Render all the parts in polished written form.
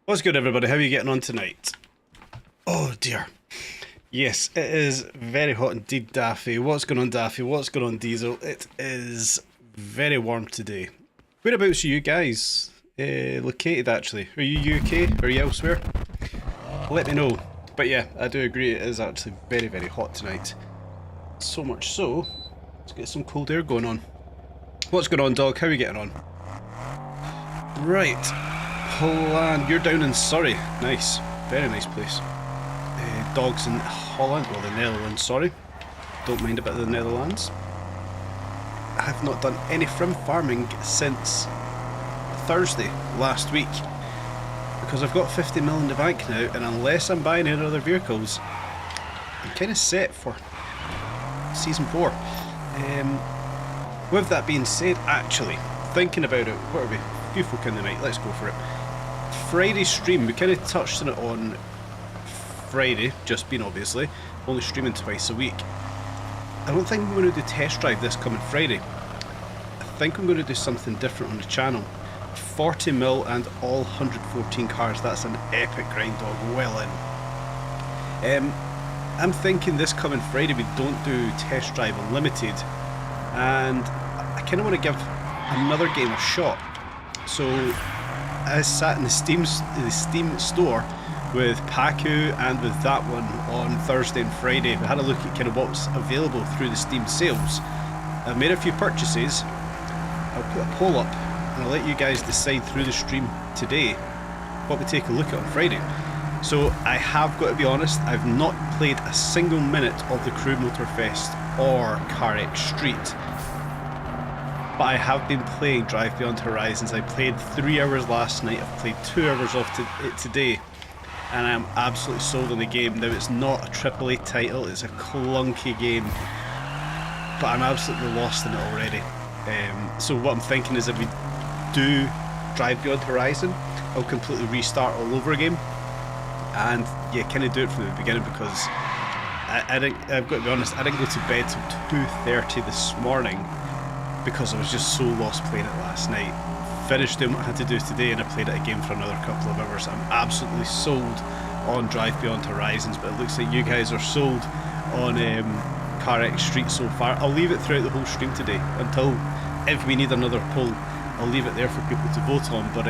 What's good, everybody? How are you getting on tonight? Oh dear. Yes, it is very hot indeed, Daffy. What's going on, Daffy? What's going on, Diesel? It is very warm today. Whereabouts are you guys located, actually? Are you UK? Are you elsewhere? Let me know. But yeah, I do agree it is actually very, very hot tonight. So much so, let's get some cold air going on. What's going on, dog? How are you getting on? Right. Holland, you're down in Surrey. Nice. Very nice place. Dogs in Holland, well, the Netherlands, sorry. Don't mind a bit of the Netherlands. I have not done any frim farming since Thursday last week because I've got 50 mil in the bank now, and unless I'm buying any other vehicles, I'm kind of set for Season 4. With that being said, actually, thinking about it, what are we? A few folk in the night, let's go for it. Friday stream, we kind of touched on it on Friday, just been obviously, only streaming twice a week. I don't think I'm going to do test drive this coming Friday. I think I'm going to do something different on the channel. 40 mil and all 114 cars, that's an epic grind, dog, well in. I'm thinking this coming Friday we don't do test drive unlimited, and I kind of want to give another game a shot. So I sat in the Steam store with Paku and with that one on Thursday and Friday. We had a look at kind of what's available through the Steam sales. I've made a few purchases. I'll put a poll up and I'll let you guys decide through the stream today what we take a look at on Friday. So I have got to be honest, I've not played a single minute of the Crew Motorfest or CarX Street. But I have been playing Drive Beyond Horizons. I played 3 hours last night, I've played 2 hours of it today, and I'm absolutely sold on the game. Now, it's not a AAA title, it's a clunky game, but I'm absolutely lost in it already. So what I'm thinking is if we do Drive Beyond Horizon, I'll completely restart all over again, and yeah, kind of do it from the beginning, because I've got to be honest, I didn't go to bed till 2:30 this morning because I was just so lost playing it last night. Finished doing what I had to do today and I played it again for another couple of hours. I'm absolutely sold on Drive Beyond Horizons, but it looks like you guys are sold on CarX Street so far. I'll leave it throughout the whole stream today until, if we need another poll, I'll leave it there for people to vote on. But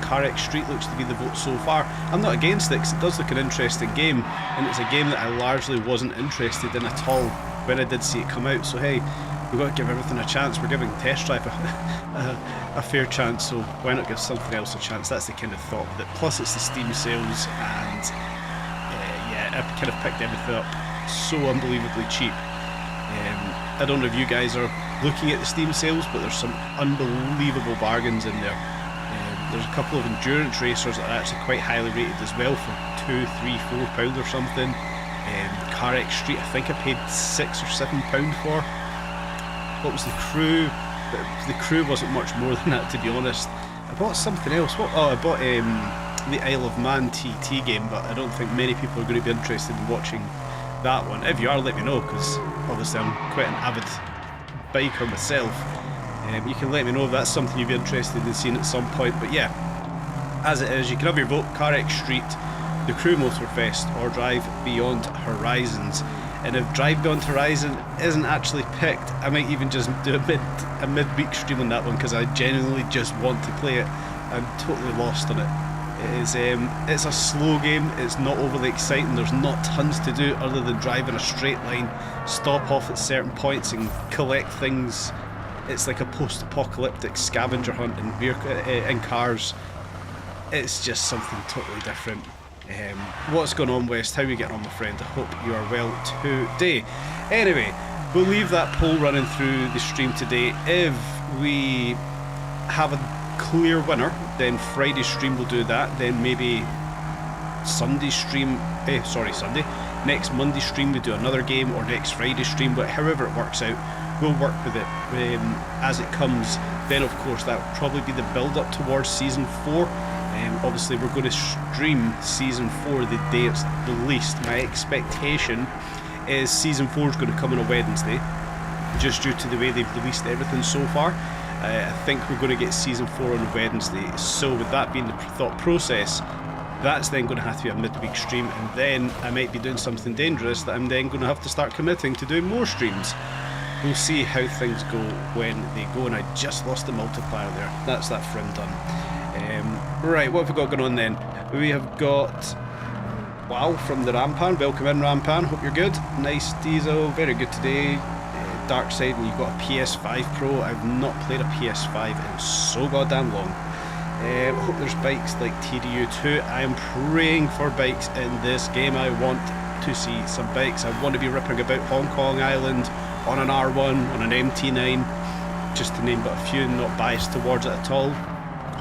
CarX Street looks to be the vote so far. I'm not against it because it does look an interesting game, and it's a game that I largely wasn't interested in at all when I did see it come out. So hey, we've got to give everything a chance. We're giving Test Drive a fair chance, so why not give something else a chance? That's the kind of thought with it. Plus it's the Steam sales, and yeah, I've kind of picked everything up so unbelievably cheap. I don't know if you guys are looking at the Steam sales, but there's some unbelievable bargains in there. There's a couple of endurance racers that are actually quite highly rated as well for £2, £3, £4 or something. CarX Street, I think I paid £6 or £7 for. What was the Crew? The Crew wasn't much more than that, to be honest. I bought something else. I bought the Isle of Man TT game, but I don't think many people are going to be interested in watching that one. If you are, let me know, because obviously I'm quite an avid biker myself. You can let me know if that's something you'd be interested in seeing at some point. But yeah, as it is, you can have your vote: CarX Street, the Crew Motorfest, or Drive Beyond Horizons. And if Drive Beyond Horizon isn't actually picked, I might even just do a mid-week stream on that one, because I genuinely just want to play it. I'm totally lost on it. It's a slow game, it's not overly exciting, there's not tons to do other than drive in a straight line, stop off at certain points and collect things. It's like a post-apocalyptic scavenger hunt in cars. It's just something totally different. What's going on, West? How are you getting on, my friend? I hope you are well today. Anyway, we'll leave that poll running through the stream today. If we have a clear winner, then Friday's stream will do that. Then maybe Sunday's stream, Sunday. Next Monday stream we do another game, or next Friday stream, but however it works out, we'll work with it as it comes. Then of course that will probably be the build up towards Season 4. Obviously we're going to stream Season 4 the day it's released. My expectation is Season 4 is going to come on a Wednesday, just due to the way they've released everything so far. I think we're going to get Season 4 on Wednesday, so with that being the thought process, that's then going to have to be a midweek stream, and then I might be doing something dangerous that I'm then going to have to start committing to doing more streams. We'll see how things go when they go, and I just lost the multiplier there. That's that frim done. Right, what have we got going on then? We have got... Wow, from the Rampan. Welcome in, Rampan. Hope you're good. Nice diesel. Very good today. Dark Side, and you've got a PS5 Pro. I've not played a PS5 in so goddamn long. Hope there's bikes like TDU2. I am praying for bikes in this game. I want to see some bikes. I want to be ripping about Hong Kong Island on an R1, on an MT9, just to name but a few, not biased towards it at all.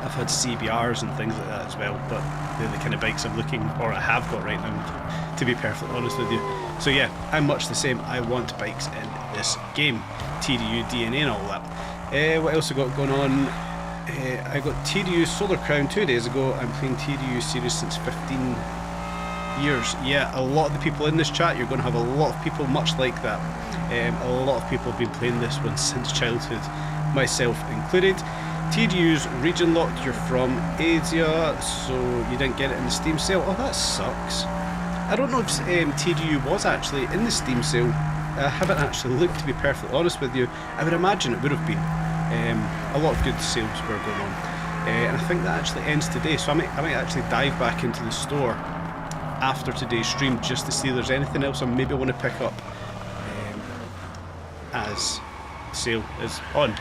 I've had CBRs and things like that as well, but they're the kind of bikes I'm looking, or I have got right now, to be perfectly honest with you. So yeah, I'm much the same. I want bikes in this game. TDU, DNA and all that. What else I got going on? I got TDU Solar Crown 2 days ago. I'm playing TDU series since 15 years. Yeah, a lot of the people in this chat, you're going to have a lot of people much like that. A lot of people have been playing this one since childhood, myself included. TDU's region locked, you're from Asia, so you didn't get it in the Steam sale. Oh, that sucks. I don't know if TDU was actually in the Steam sale. I haven't actually looked, to be perfectly honest with you. I would imagine it would have been. A lot of good sales were going on. And I think that actually ends today, so I might actually dive back into the store after today's stream just to see if there's anything else I maybe want to pick up as sale is on.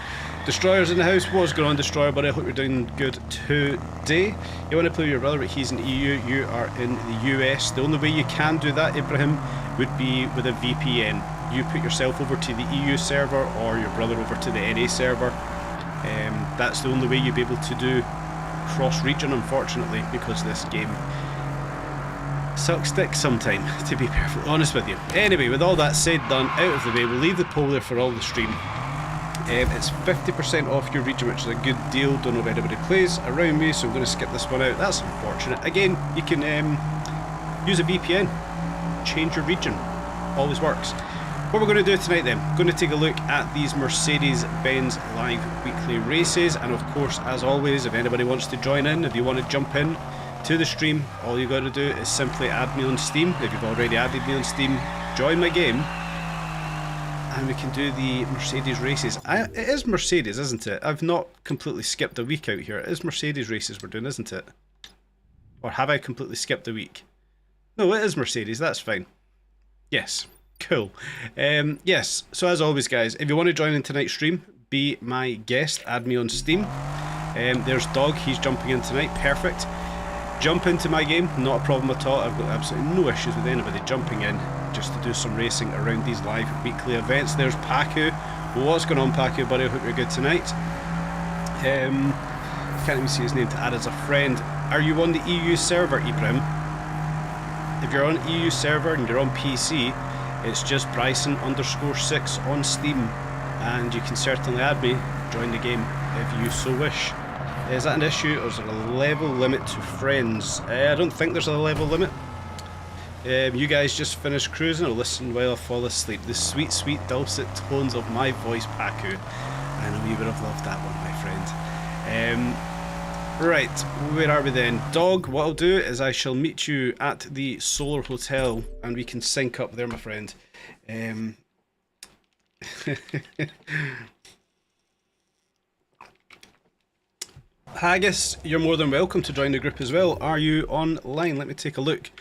Destroyer's in the house. What's going on, Destroyer buddy? I hope you're doing good today. You want to play with your brother, but he's in the EU, you are in the US. The only way you can do that, Ibrahim, would be with a VPN. You put yourself over to the EU server or your brother over to the NA server. That's the only way you'll be able to do cross-region, unfortunately, because this game sucks dick sometime, to be perfectly honest with you. Anyway, with all that said, done, out of the way, we'll leave the poll there for all the stream. It's 50% off your region, which is a good deal. Don't know if anybody plays around me, so I'm going to skip this one out. That's unfortunate. Again, you can use a VPN, change your region, always works. What we're going to do tonight then, going to take a look at these Mercedes-Benz live weekly races, and of course, as always, if anybody wants to join in, if you want to jump in to the stream, all you got to do is simply add me on Steam. If you've already added me on Steam, join my game, and we can do the Mercedes races. It is Mercedes, isn't it? I've not completely skipped a week out here. It is Mercedes races we're doing, isn't it? Or have I completely skipped a week? No, it is Mercedes, that's fine. Yes. Cool. Yes, so as always, guys, if you want to join in tonight's stream, be my guest, add me on Steam. There's Dog, he's jumping in tonight, perfect. Jump into my game, not a problem at all. I've got absolutely no issues with anybody jumping in just to do some racing around these live weekly events. There's Paku. What's going on, Paku, buddy? I hope you're good tonight. Can't even see his name to add as a friend. Are you on the EU server, Ibrahim? If you're on EU server and you're on PC, it's just Bryson_6 on Steam, and you can certainly add me, join the game if you so wish. Is that an issue, or is there a level limit to friends? I don't think there's a level limit. You guys just finish cruising, or listen while I fall asleep. The sweet, sweet dulcet tones of my voice, Paku. I know you would have loved that one, my friend. Right, where are we then? Dog, what I'll do is I shall meet you at the Solar Hotel and we can sync up there, my friend. Haggis, you're more than welcome to join the group as well. Are you online? Let me take a look.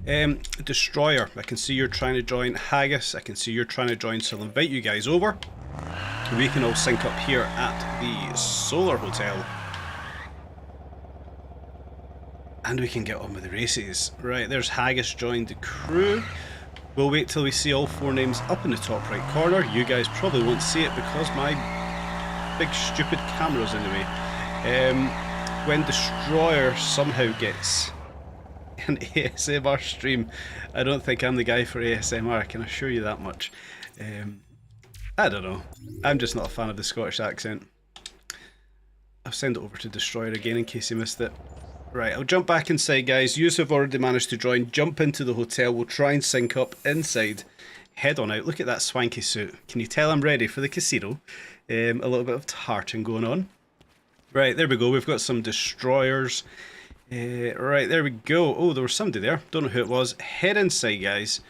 Destroyer, I can see you're trying to join. Haggis, I can see you're trying to join, so I'll invite you guys over. We can all sync up here at the Solar Hotel. And we can get on with the races. Right, there's Haggis joined the crew. We'll wait till we see all four names up in the top right corner. You guys probably won't see it because my big stupid camera's in the way. When Destroyer somehow gets an ASMR stream, I don't think I'm the guy for ASMR, I can assure you that much. I don't know. I'm just not a fan of the Scottish accent. I'll send it over to Destroyer again in case you missed it. Right, I'll jump back inside, guys. You have already managed to join. Jump into the hotel. We'll try and sync up inside. Head on out. Look at that swanky suit. Can you tell I'm ready for the casino? A little bit of tartan going on. Right, there we go. We've got some destroyers. Right, there we go. Oh, there was somebody there. Don't know who it was. Head inside, guys.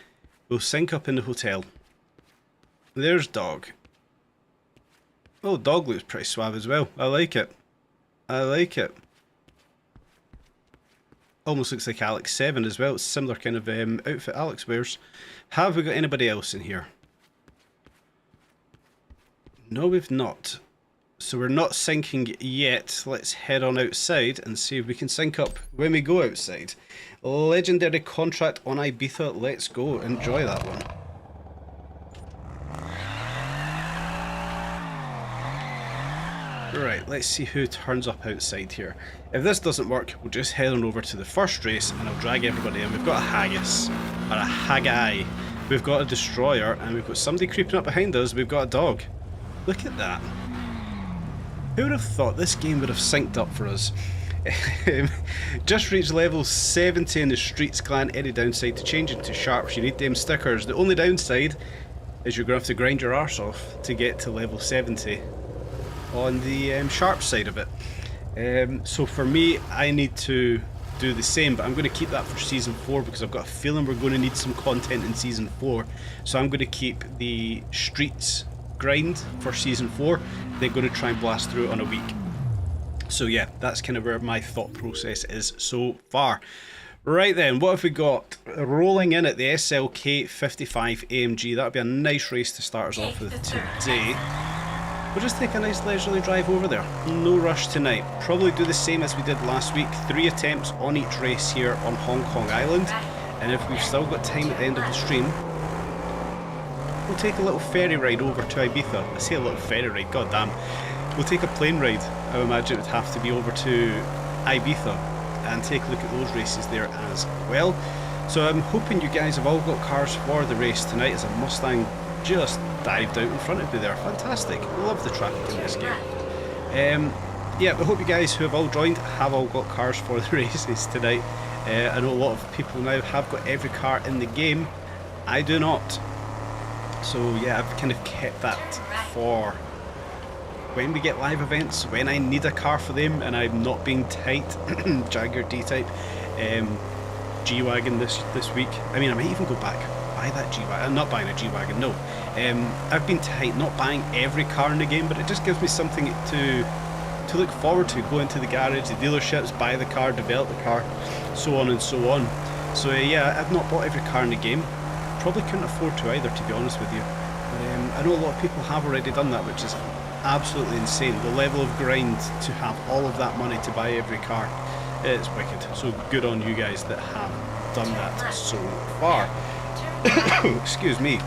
We'll sync up in the hotel. There's Dog. Oh, Dog looks pretty suave as well. I like it. I like it. Almost looks like Alex 7 as well. It's a similar kind of outfit Alex wears. Have we got anybody else in here? No, we've not. So we're not syncing yet. Let's head on outside and see if we can sync up when we go outside. Legendary contract on Ibiza. Let's go. Enjoy that one. Right, let's see who turns up outside here. If this doesn't work, we'll just head on over to the first race and I'll drag everybody in. We've got a haggis, or a haggai. We've got a destroyer, and we've got somebody creeping up behind us. We've got a dog. Look at that. Who would have thought this game would have synced up for us? Just reached level 70 in the Streets clan. Any downside to change into sharps? You need them stickers. The only downside is you're going to have to grind your arse off to get to level 70 on the sharp side of it. So for me, I need to do the same, but I'm going to keep that for season 4 because I've got a feeling we're going to need some content in season 4. So I'm going to keep the Streets grind for season 4. They're going to try and blast through it on a week. So yeah, that's kind of where my thought process is so far. Right then, what have we got? Rolling in at the SLK 55 AMG. That would be a nice race to start us off with today. We'll just take a nice leisurely drive over there. No rush tonight. Probably do the same as we did last week. 3 attempts on each race here on Hong Kong Island. And if we've still got time at the end of the stream, we'll take a little ferry ride over to Ibiza. I say a little ferry ride, god damn. We'll take a plane ride. I imagine it would have to be over to Ibiza and take a look at those races there as well. So I'm hoping you guys have all got cars for the race tonight, as a Mustang just dived out in front of me there. Fantastic. Love the traffic in this game. Yeah, I hope you guys who have all joined have all got cars for the races tonight. I know a lot of people now have got every car in the game. I do not. So yeah, I've kind of kept that for when we get live events, when I need a car for them and I'm not being tight. Jaguar D-Type, G-Wagon this week. I mean, I might even go back, buy that G-Wagon. I'm not buying a G-Wagon, no. I've been tight, not buying every car in the game, but it just gives me something to look forward to. Go into the garage, the dealerships, buy the car, develop the car, so on and so on. So yeah, I've not bought every car in the game. Probably couldn't afford to either, to be honest with you. But I know a lot of people have already done that, which is absolutely insane. The level of grind to have all of that money to buy every car, it's wicked. So good on you guys that have done that so far. Excuse me.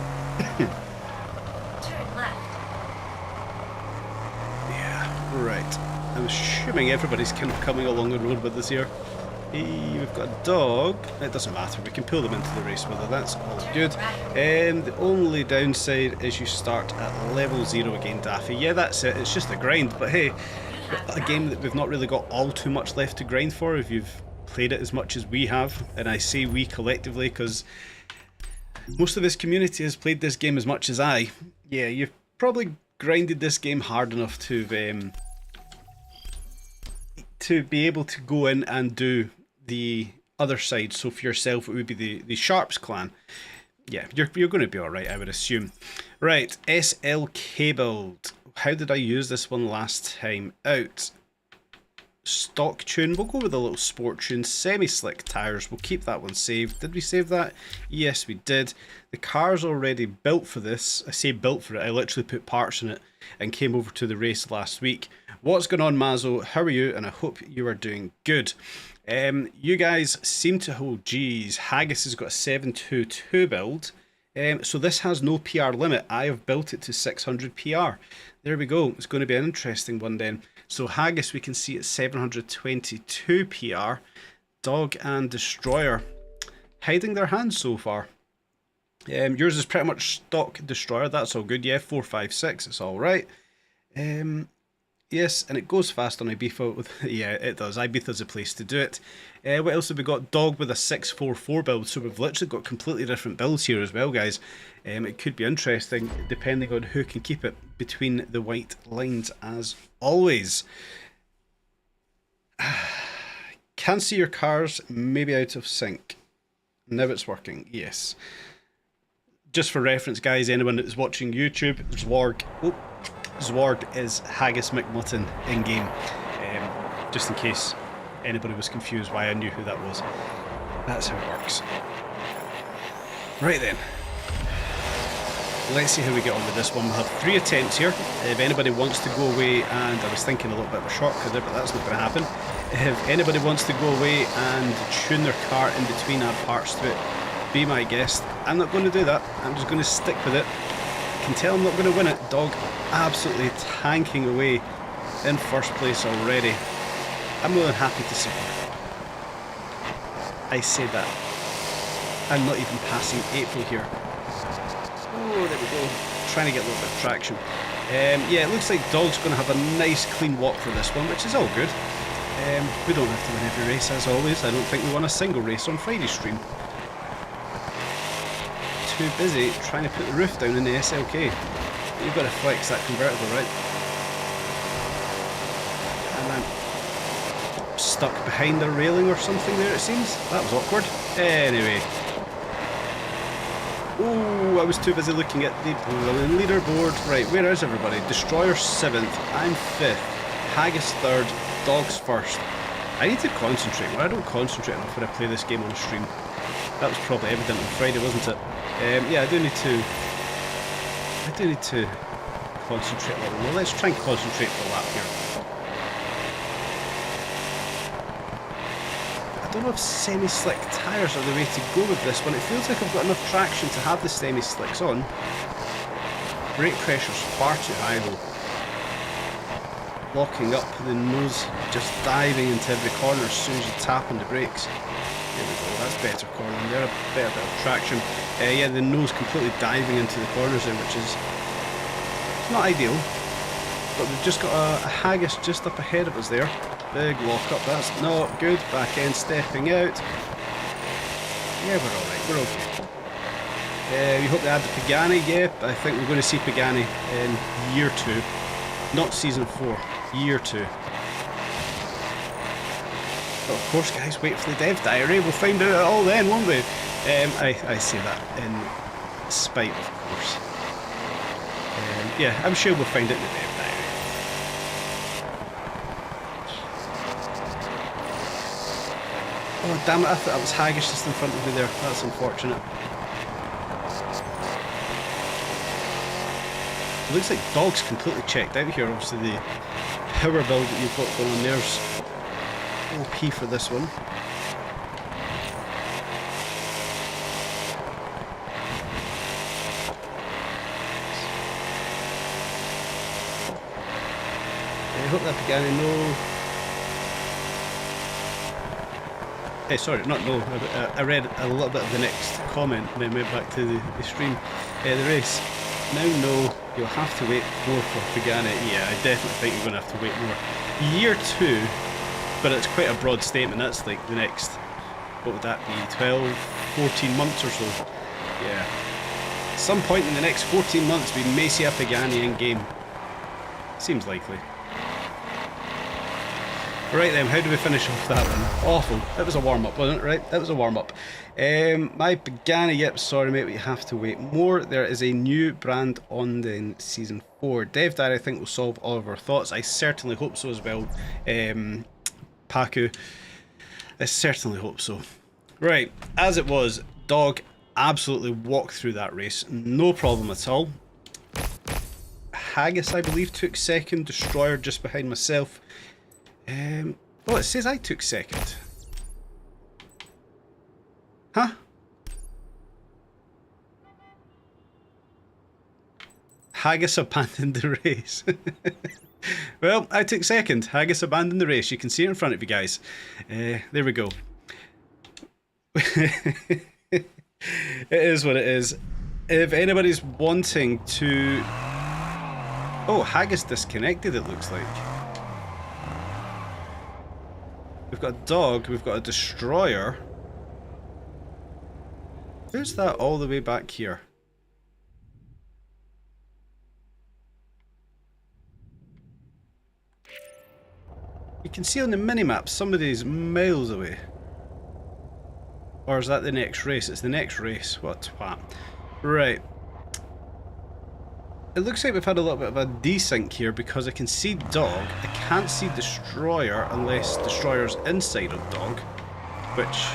Yeah, right. I'm assuming everybody's kind of coming along the road with us here. We've got a dog. It doesn't matter, we can pull them into the race with her, that's all good. The only downside is you start at level 0 again, Daffy. Yeah, that's it, it's just a grind, but hey, a game that we've not really got all too much left to grind for if you've played it as much as we have. And I say we collectively because most of this community has played this game as much as I. Yeah, you've probably grinded this game hard enough to be able to go in and do the other side. So for yourself, it would be the Sharps clan. Yeah, you're going to be alright, I would assume. Right, SLK build. How did I use this one last time out? Stock tune. We'll go with a little sport tune. Semi-slick tyres. We'll keep that one saved. Did we save that? Yes, we did. The car's already built for this. I say built for it. I literally put parts in it and came over to the race last week. What's going on, Mazzo? How are you? And I hope you are doing good. You guys seem to hold. Geez, Haggis has got a 722 build. So this has no PR limit. I have built it to 600 PR. There we go. It's going to be an interesting one then. So Haggis, we can see it's 722 PR. Dog and Destroyer hiding their hands so far. Yours is pretty much stock Destroyer. That's all good. Yeah, 456. It's all right. Yes, and it goes fast on Ibiza. With yeah, it does. Ibiza's a place to do it. What else have we got? Dog with a 644 build. So we've literally got completely different builds here as well, guys. It could be interesting depending on who can keep it between the white lines as always. Can see your cars maybe out of sync. Now it's working. Yes. Just for reference, guys, anyone that's watching YouTube, Zwarg is Haggis McMutton in game. Just in case anybody was confused why I knew who that was. That's how it works. Right then. Let's see how we get on with this one. We'll have 3 attempts here. If anybody wants to go away, and I was thinking a little bit of a shortcut there, but that's not going to happen. If anybody wants to go away and tune their car in between, add parts to it, be my guest. I'm not going to do that. I'm just going to stick with it. I can tell I'm not going to win it. Dog absolutely tanking away in first place already. I'm more than happy to support. I say that. I'm not even passing April here. Oh, there we go. Trying to get a little bit of traction. Yeah, it looks like Dog's going to have a nice clean walk for this one, which is all good. We don't have to win every race, as always. I don't think we won a single race on Friday's stream. Too busy trying to put the roof down in the SLK. You've got to flex that convertible, right? And I'm stuck behind a railing or something there, it seems. That was awkward. Anyway. Oh, I was too busy looking at the leaderboard. Right, where is everybody? Destroyer 7th, I'm 5th, Haggis 3rd, Dogs 1st. I need to concentrate. Well, I don't concentrate enough when I play this game on stream. That was probably evident on Friday, wasn't it? Yeah, I do need to concentrate a little more. Let's try and concentrate for a lap here. I don't know if semi-slick tyres are the way to go with this one. It feels like I've got enough traction to have the semi-slicks on. Brake pressure's far too high though. Locking up the nose, just diving into every corner as soon as you tap on the brakes. There we go, that's better cornering there, a better bit of traction. Yeah, the nose completely diving into the corners there, which is not ideal. But we've just got a Haggis just up ahead of us there. Big lock up, that's not good. Back end stepping out. Yeah, we're alright, we're okay. We hope they add the Pagani, yeah, I think we're going to see Pagani in year 2. Not season 4, year 2. But of course, guys, wait for the dev diary. We'll find out it all then, won't we? I say that in spite, of course. Yeah, I'm sure we'll find it in the dev diary. Oh, damn it, I thought that was Haggis just in front of me there. That's unfortunate. It looks like Dog's completely checked out here. Obviously, the power build that you've got going on there's OP for this one. I hope that Pagani no. Hey, sorry, not no. I read a little bit of the next comment and then went back to the stream. The race. Now no, you'll have to wait more for Pagani. Yeah, I definitely think you're going to have to wait more. Year 2, but it's quite a broad statement. That's like the next, what would that be, 12, 14 months or so. Yeah. At some point in the next 14 months we may see a Pagani in game. Seems likely. Right then, how do we finish off that one? Awful. That was a warm-up, wasn't it? Right? That was a warm-up. My Pagani, yep, sorry mate, we have to wait more. There is a new brand on the Season 4. Dev Diary, I think, will solve all of our thoughts. I certainly hope so as well. Paku. I certainly hope so. Right, as it was, Dog absolutely walked through that race. No problem at all. Haggis, I believe, took second. Destroyer just behind myself. Oh, it says I took second. Huh? Haggis abandoned the race. Well, I took second. Haggis abandoned the race. You can see it in front of you guys. There we go. It is what it is. If anybody's wanting to... Oh, Haggis disconnected, it looks like. We've got a dog, we've got a destroyer. Who's that all the way back here? You can see on the minimap somebody's miles away. Or is that the next race? It's the next race. What a twat. Right. It looks like we've had a little bit of a desync here because I can see dog. I can't see destroyer unless destroyer's inside of dog, which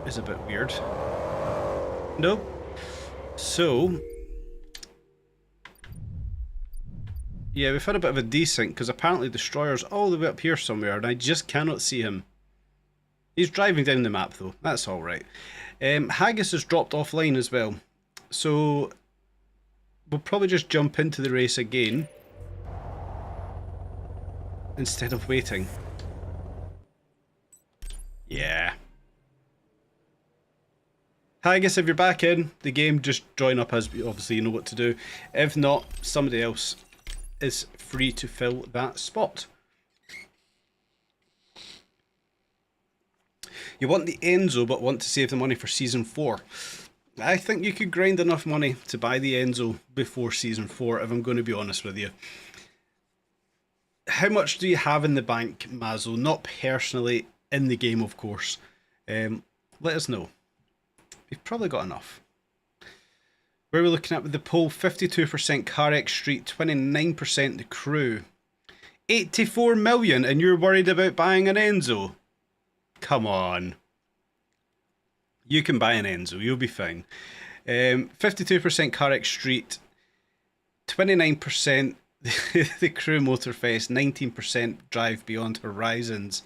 is a bit weird. No. So yeah, we've had a bit of a desync because apparently destroyer's all the way up here somewhere and I just cannot see him. He's driving down the map though, that's alright. Haggis has dropped offline as well, so we'll probably just jump into the race again instead of waiting. Yeah. Haggis, if you're back in the game, just join up as obviously you know what to do. If not, somebody else is free to fill that spot. You want the Enzo but want to save the money for Season 4. I think you could grind enough money to buy the Enzo before Season 4, if I'm going to be honest with you. How much do you have in the bank, Mazzo? Not personally, in the game of course. Let us know. You've probably got enough. Where are we looking at with the poll? 52% CarX Street, 29% the crew. 84 million and you're worried about buying an Enzo? Come on. You can buy an Enzo, you'll be fine. 52% CarX Street, 29% the Crew Motorfest, 19% Drive Beyond Horizons.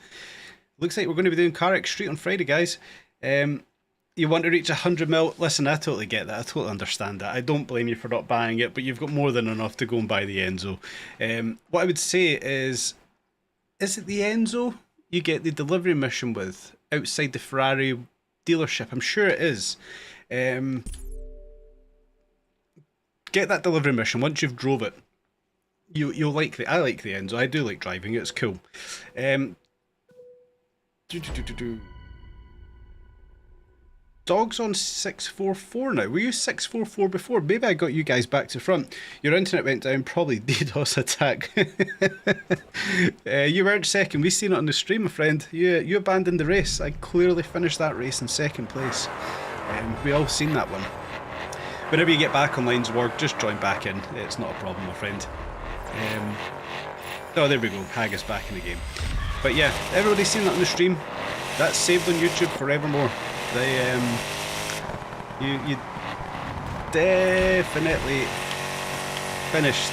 Looks like we're going to be doing CarX Street on Friday, guys. You want to reach 100 mil? Listen, I totally get that. I totally understand that. I don't blame you for not buying it, but you've got more than enough to go and buy the Enzo. What I would say is it the Enzo you get the delivery mission with outside the Ferrari dealership? I'm sure it is. Get that delivery mission once you've drove it. You'll like I like the Enzo. I do like driving it. It's cool. Dog's on 644 now. Were you 644 before? Maybe I got you guys back to front. Your internet went down, probably DDoS attack. You weren't second. We seen it on the stream, my friend. You abandoned the race. I clearly finished that race in second place. We all seen that one. Whenever you get back online, Zorg, just join back in. It's not a problem, my friend. Oh, there we go. Haggis back in the game. But yeah, everybody's seen that on the stream. That's saved on YouTube forevermore. You definitely finished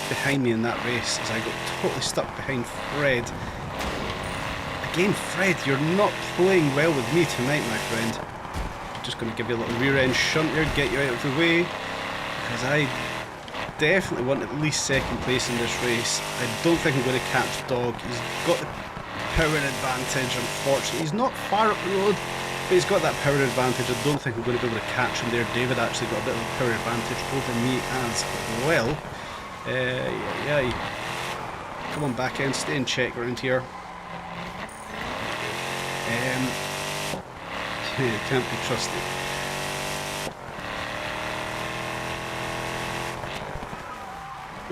behind me in that race as I got totally stuck behind Fred. Again, Fred, you're not playing well with me tonight, my friend. I'm just going to give you a little rear end shunt here, get you out of the way, because I definitely want at least second place in this race. I don't think I'm going to catch Dog. He's got the power advantage, unfortunately. He's not far up the road, but he's got that power advantage. I don't think I'm going to be able to catch him there. David actually got a bit of a power advantage over me as well. Yeah. Come on, back end, stay in check around here. Can't be trusted.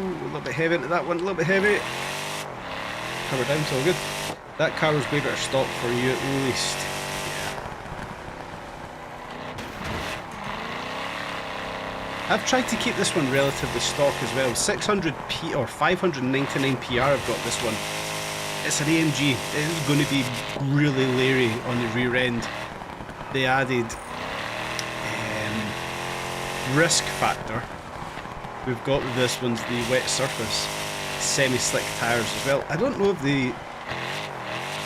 Ooh, a little bit heavy into that one, a little bit heavy. Power down, it's all good. That car was way better stock for you at least. I've tried to keep this one relatively stock as well. 600p or 599 PR I've got this one. It's an AMG. It is going to be really leery on the rear end. They added risk factor. We've got with this one's the wet surface, semi-slick tyres as well. I don't know if the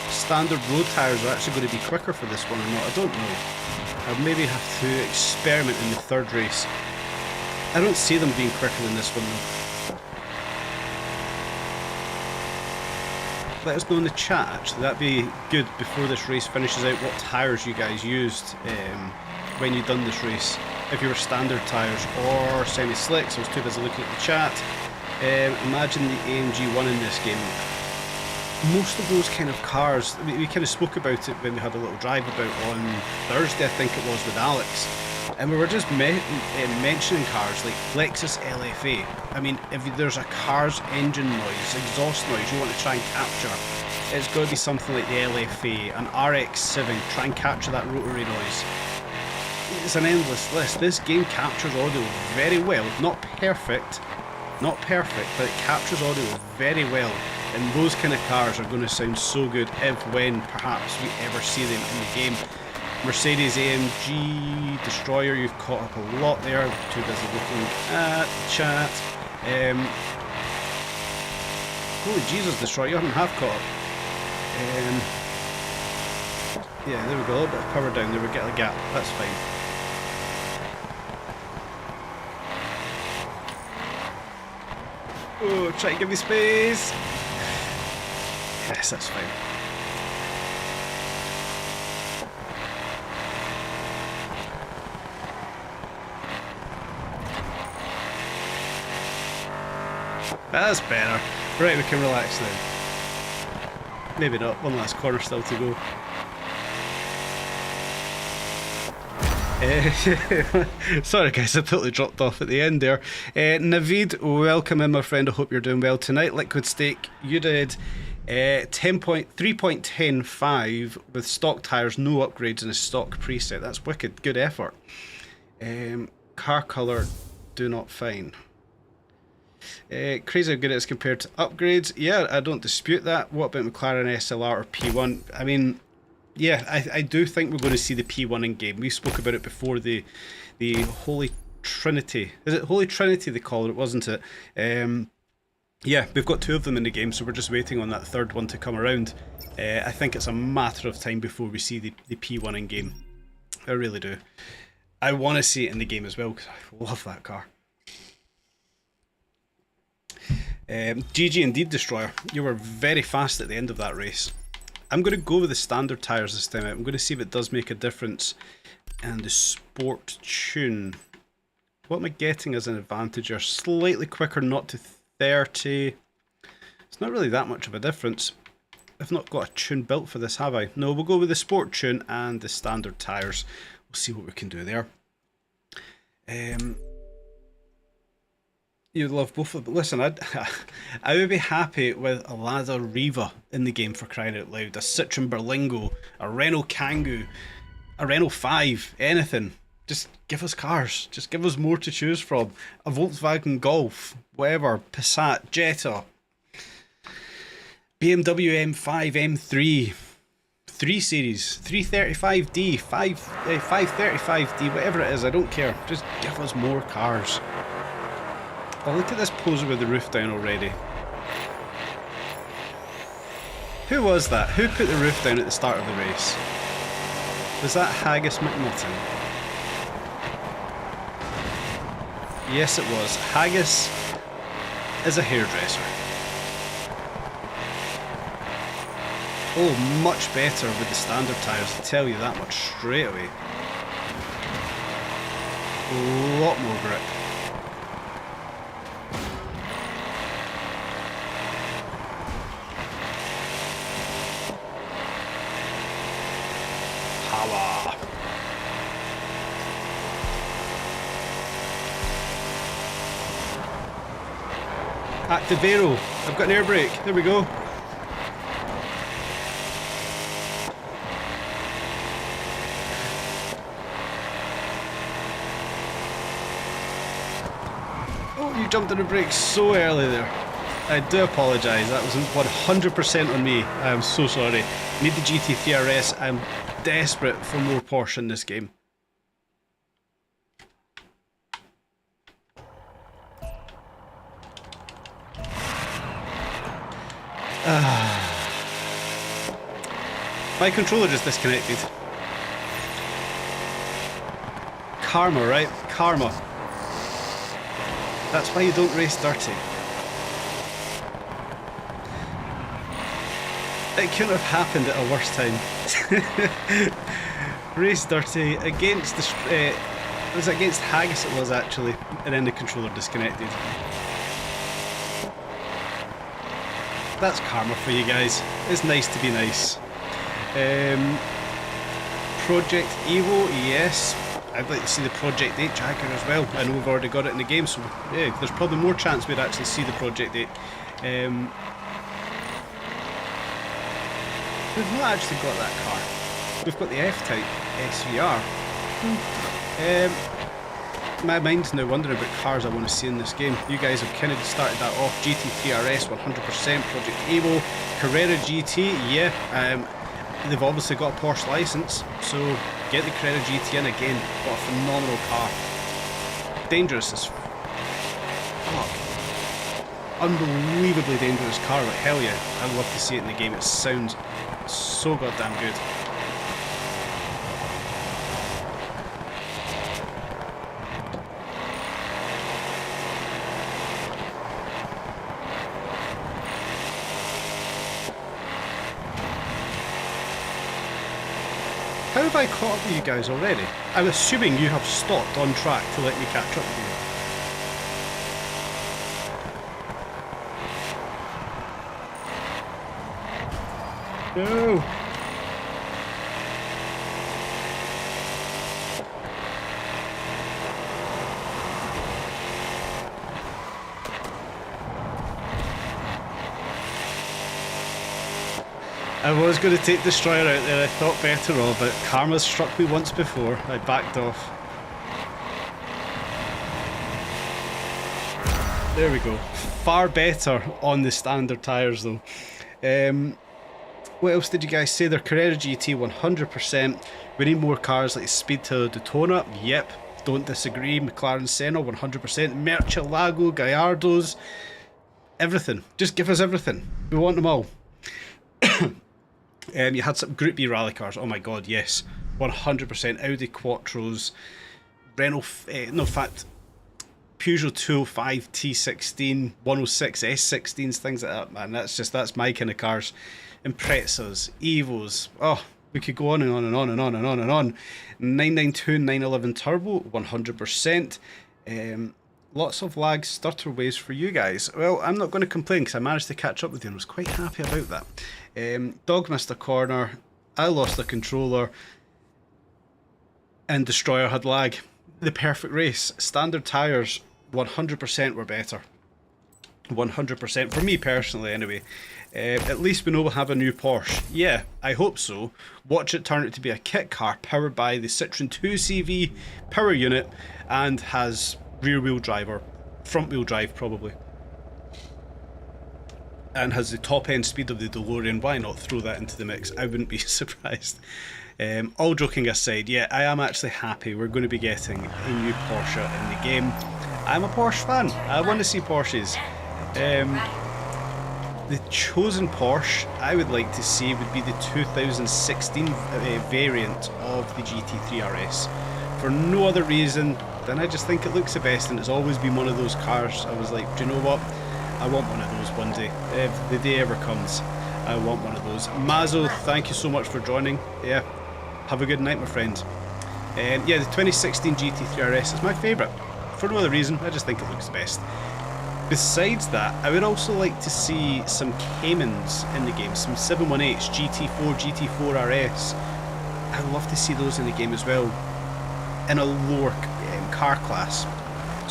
standard road tyres are actually going to be quicker for this one or not. I don't know. I'll maybe have to experiment in the third race. I don't see them being quicker than this one though. Let us know in the chat actually, that'd be good before this race finishes out, what tyres you guys used when you done this race. If you were standard tyres or semi-slicks. I was too busy looking at the chat. Imagine the AMG won in this game. most of those kind of cars, we kind of spoke about it when we had a little drive about on Thursday, I think it was, with Alex, and we were just mentioning cars like Lexus LFA. I mean, if there's a car's engine noise, exhaust noise you want to try and capture, it's got to be something like the LFA, an RX-7, try and capture that rotary noise. It's an endless list. This game captures audio very well, not perfect, but it captures audio very well. And those kind of cars are going to sound so good if, when, perhaps we ever see them in the game. Mercedes AMG Destroyer, you've caught up a lot there. Too busy looking at the chat. Holy Jesus, Destroyer, you haven't half caught up. Yeah, there we go, a little bit of power down there, we get a gap, that's fine. Oh, try to give me space. Yes, that's fine. That's better. Right, we can relax now. Maybe not, one last corner still to go. Sorry guys, I totally dropped off at the end there. Naveed, welcome in my friend, I hope you're doing well tonight. Liquid Steak, you did 3.105 with stock tyres, no upgrades in a stock preset. That's wicked, good effort. Car colour, do not find. Crazy how good it is compared to upgrades. Yeah, I don't dispute that. What about McLaren SLR or P1? I mean, yeah, I do think we're going to see the P1 in game. We spoke about it before, the Holy Trinity. Is it Holy Trinity they call it, wasn't it? Yeah, we've got two of them in the game, so we're just waiting on that third one to come around. I think it's a matter of time before we see the P1 in game. I really do. I want to see it in the game as well, because I love that car. GG indeed, Destroyer. You were very fast at the end of that race. I'm going to go with the standard tyres this time out. I'm going to see if it does make a difference. And the sport tune. What am I getting as an advantage? Are slightly quicker, not to 30. It's not really that much of a difference. I've not got a tune built for this, have I? No, we'll go with the sport tune and the standard tyres. We'll see what we can do there. You'd love both of them. Listen, I would be happy with a Lada Riva in the game, for crying out loud. A Citroen Berlingo, a Renault Kangoo, a Renault 5, anything. Just give us cars. Just give us more to choose from. A Volkswagen Golf, whatever, Passat, Jetta, BMW M5, M3, 3 Series, 335D, 535D, whatever it is, I don't care. Just give us more cars. Oh, look at this poser with the roof down already. Who was that? Who put the roof down at the start of the race? Was that Haggis McNutton? Yes, it was. Haggis is a hairdresser. Oh, much better with the standard tyres, I'll tell you that much straight away. A lot more grip. Power. Activero. I've got an air brake. There we go. You jumped on the brakes so early there. I do apologise, that was 100% on me. I am so sorry. Need the GT3 RS, I'm desperate for more Porsche in this game. My controller just disconnected. Karma, right? Karma. That's why you don't race dirty. It couldn't have happened at a worse time. Race dirty against the... it was against Haggis it was actually, and then the controller disconnected. that's karma for you guys. It's nice to be nice. Project Evo, yes. I'd like to see the Project 8 Jaguar as well. I know we've already got it in the game, so yeah, there's probably more chance we'd actually see the Project 8. We've not actually got that car. We've got the F-Type SVR. My mind's now wondering about cars I want to see in this game. You guys have kind of started that off. GT3 RS 100%, Project Evo, Carrera GT, yeah. They've obviously got a Porsche license, so get the Carrera GT in again. What a phenomenal car. Dangerous as fuck. Unbelievably dangerous car, like hell yeah. I'd love to see it in the game. It sounds so goddamn good. How have I caught up with you guys already? I'm assuming you have stopped on track to let me catch up with you. No! I was going to take Destroyer out there, I thought better of, but karma struck me once before. I backed off. There we go. Far better on the standard tyres though. What else did you guys say? Their Carrera GT 100%. We need more cars like Speedtail Daytona. Yep, don't disagree. McLaren Senna 100%. Murcielago, Gallardos. Everything. Just give us everything. We want them all. You had some Group B rally cars. Oh my god, yes. 100% Audi Quattros. Renault, no, in fact, Peugeot 205 T16, 106 S16s, things like that, man. That's my kind of cars. Imprezas, Evos. Oh, we could go on and on and on and on and on and on. 992, 911 Turbo, 100%. Lots of lag stutter waves for you guys. Well, I'm not going to complain because I managed to catch up with you and was quite happy about that. Dog missed a corner, I lost the controller, and Destroyer had lag. The perfect race. Standard tyres, 100% were better. 100% for me personally anyway. At least we know we'll have a new Porsche. Yeah, I hope so. Watch it turn out to be a kit car powered by the Citroen 2CV power unit and has rear wheel drive or front wheel drive probably, and has the top end speed of the DeLorean. Why not throw that into the mix? I wouldn't be surprised. All joking aside, yeah, I am actually happy we're going to be getting a new Porsche in the game. I'm a Porsche fan. I want to see Porsches. The chosen Porsche I would like to see would be the 2016 variant of the GT3 RS. For no other reason than I just think it looks the best, and it's always been one of those cars. I was like, do you know what? I want one of those one day. If the day ever comes, I want one of those. Mazo, thank you so much for joining. Yeah, have a good night, my friend. Yeah, the 2016 GT3 RS is my favourite. For no other reason, I just think it looks the best. Besides that, I would also like to see some Caymans in the game, some 718s, GT4, GT4 RS. I'd love to see those in the game as well, in a lower car class.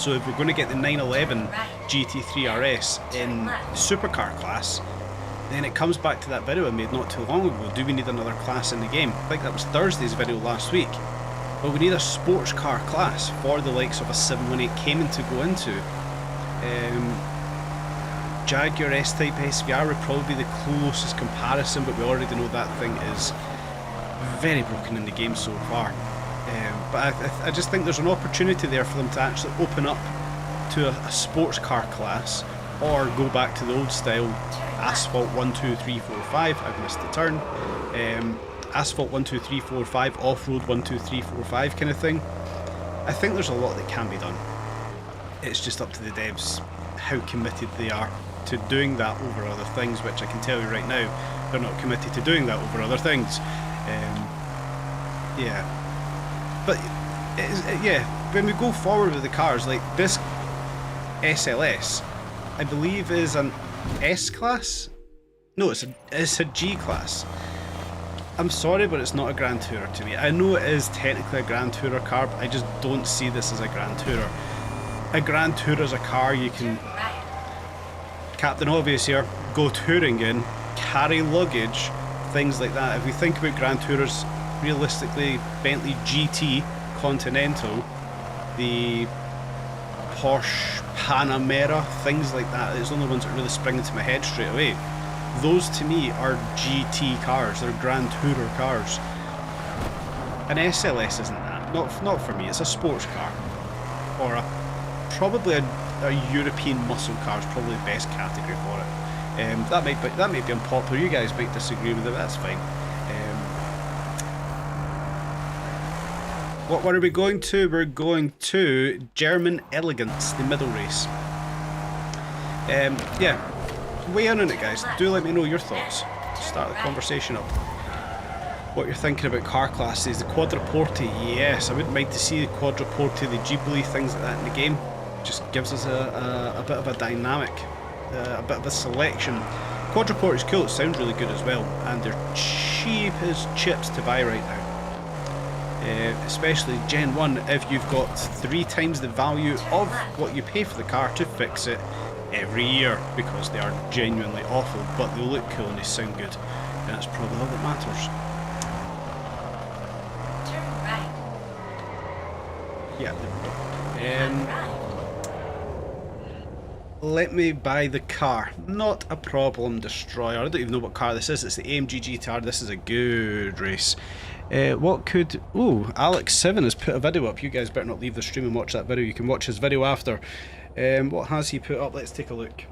So if we're going to get the 911 GT3 RS in the supercar class, then it comes back to that video I made not too long ago. Do we need another class in the game? I think that was Thursday's video last week. But we need a sports car class for the likes of a 718 Cayman to go into. Jaguar S-Type SVR would probably be the closest comparison, but we already know that thing is very broken in the game so far. But I just think there's an opportunity there for them to actually open up to a sports car class, or go back to the old style asphalt 1, 2, 3, 4, 5. I've missed the turn. Asphalt 1, 2, 3, 4, 5, off-road 1, 2, 3, 4, 5 kind of thing. I think there's a lot that can be done. It's just up to the devs how committed they are to doing that over other things, which I can tell you right now, they're not committed to doing that over other things. Yeah. But, yeah, when we go forward with the cars, like this SLS, I believe is an S-Class No, it's a G class. I'm sorry, but it's not a Grand Tourer to me. I know it is technically a Grand Tourer car, but I just don't see this as a Grand Tourer. A Grand Tourer is a car you can, Captain Obvious here, go touring in, carry luggage, things like that. If we think about Grand Tourers, realistically, Bentley GT, Continental, the Porsche Panamera, things like that, it's the only ones that really spring into my head straight away. Those to me are GT cars, they're Grand Tourer cars. An SLS isn't that, not for me, it's a sports car. Or probably a European muscle car is probably the best category for it. That might be unpopular, you guys might disagree with it, that's fine. What are we going to? We're going to German Elegance, the middle race. Yeah, weigh in on it, guys. Do let me know your thoughts to start the conversation up. What you're thinking about car classes. The Quadriporte, yes, I wouldn't mind to see the Quadriporte, the Ghibli, things like that in the game. It just gives us a bit of a dynamic, a bit of a selection. Quadriporte is cool, it sounds really good as well, and they're cheap as chips to buy right now. Especially Gen 1, if you've got 3 times the value of what you pay for the car to fix it every year, because they are genuinely awful, but they look cool and they sound good, and that's probably all that matters. Turn right. Yeah, there we go. Let me buy the car. Not a problem, Destroyer. I don't even know what car this is. It's the AMG GTR. This is a good race. What could... Oh, Alex7 has put a video up. You guys better not leave the stream and watch that video. You can watch his video after. What has he put up? Let's take a look.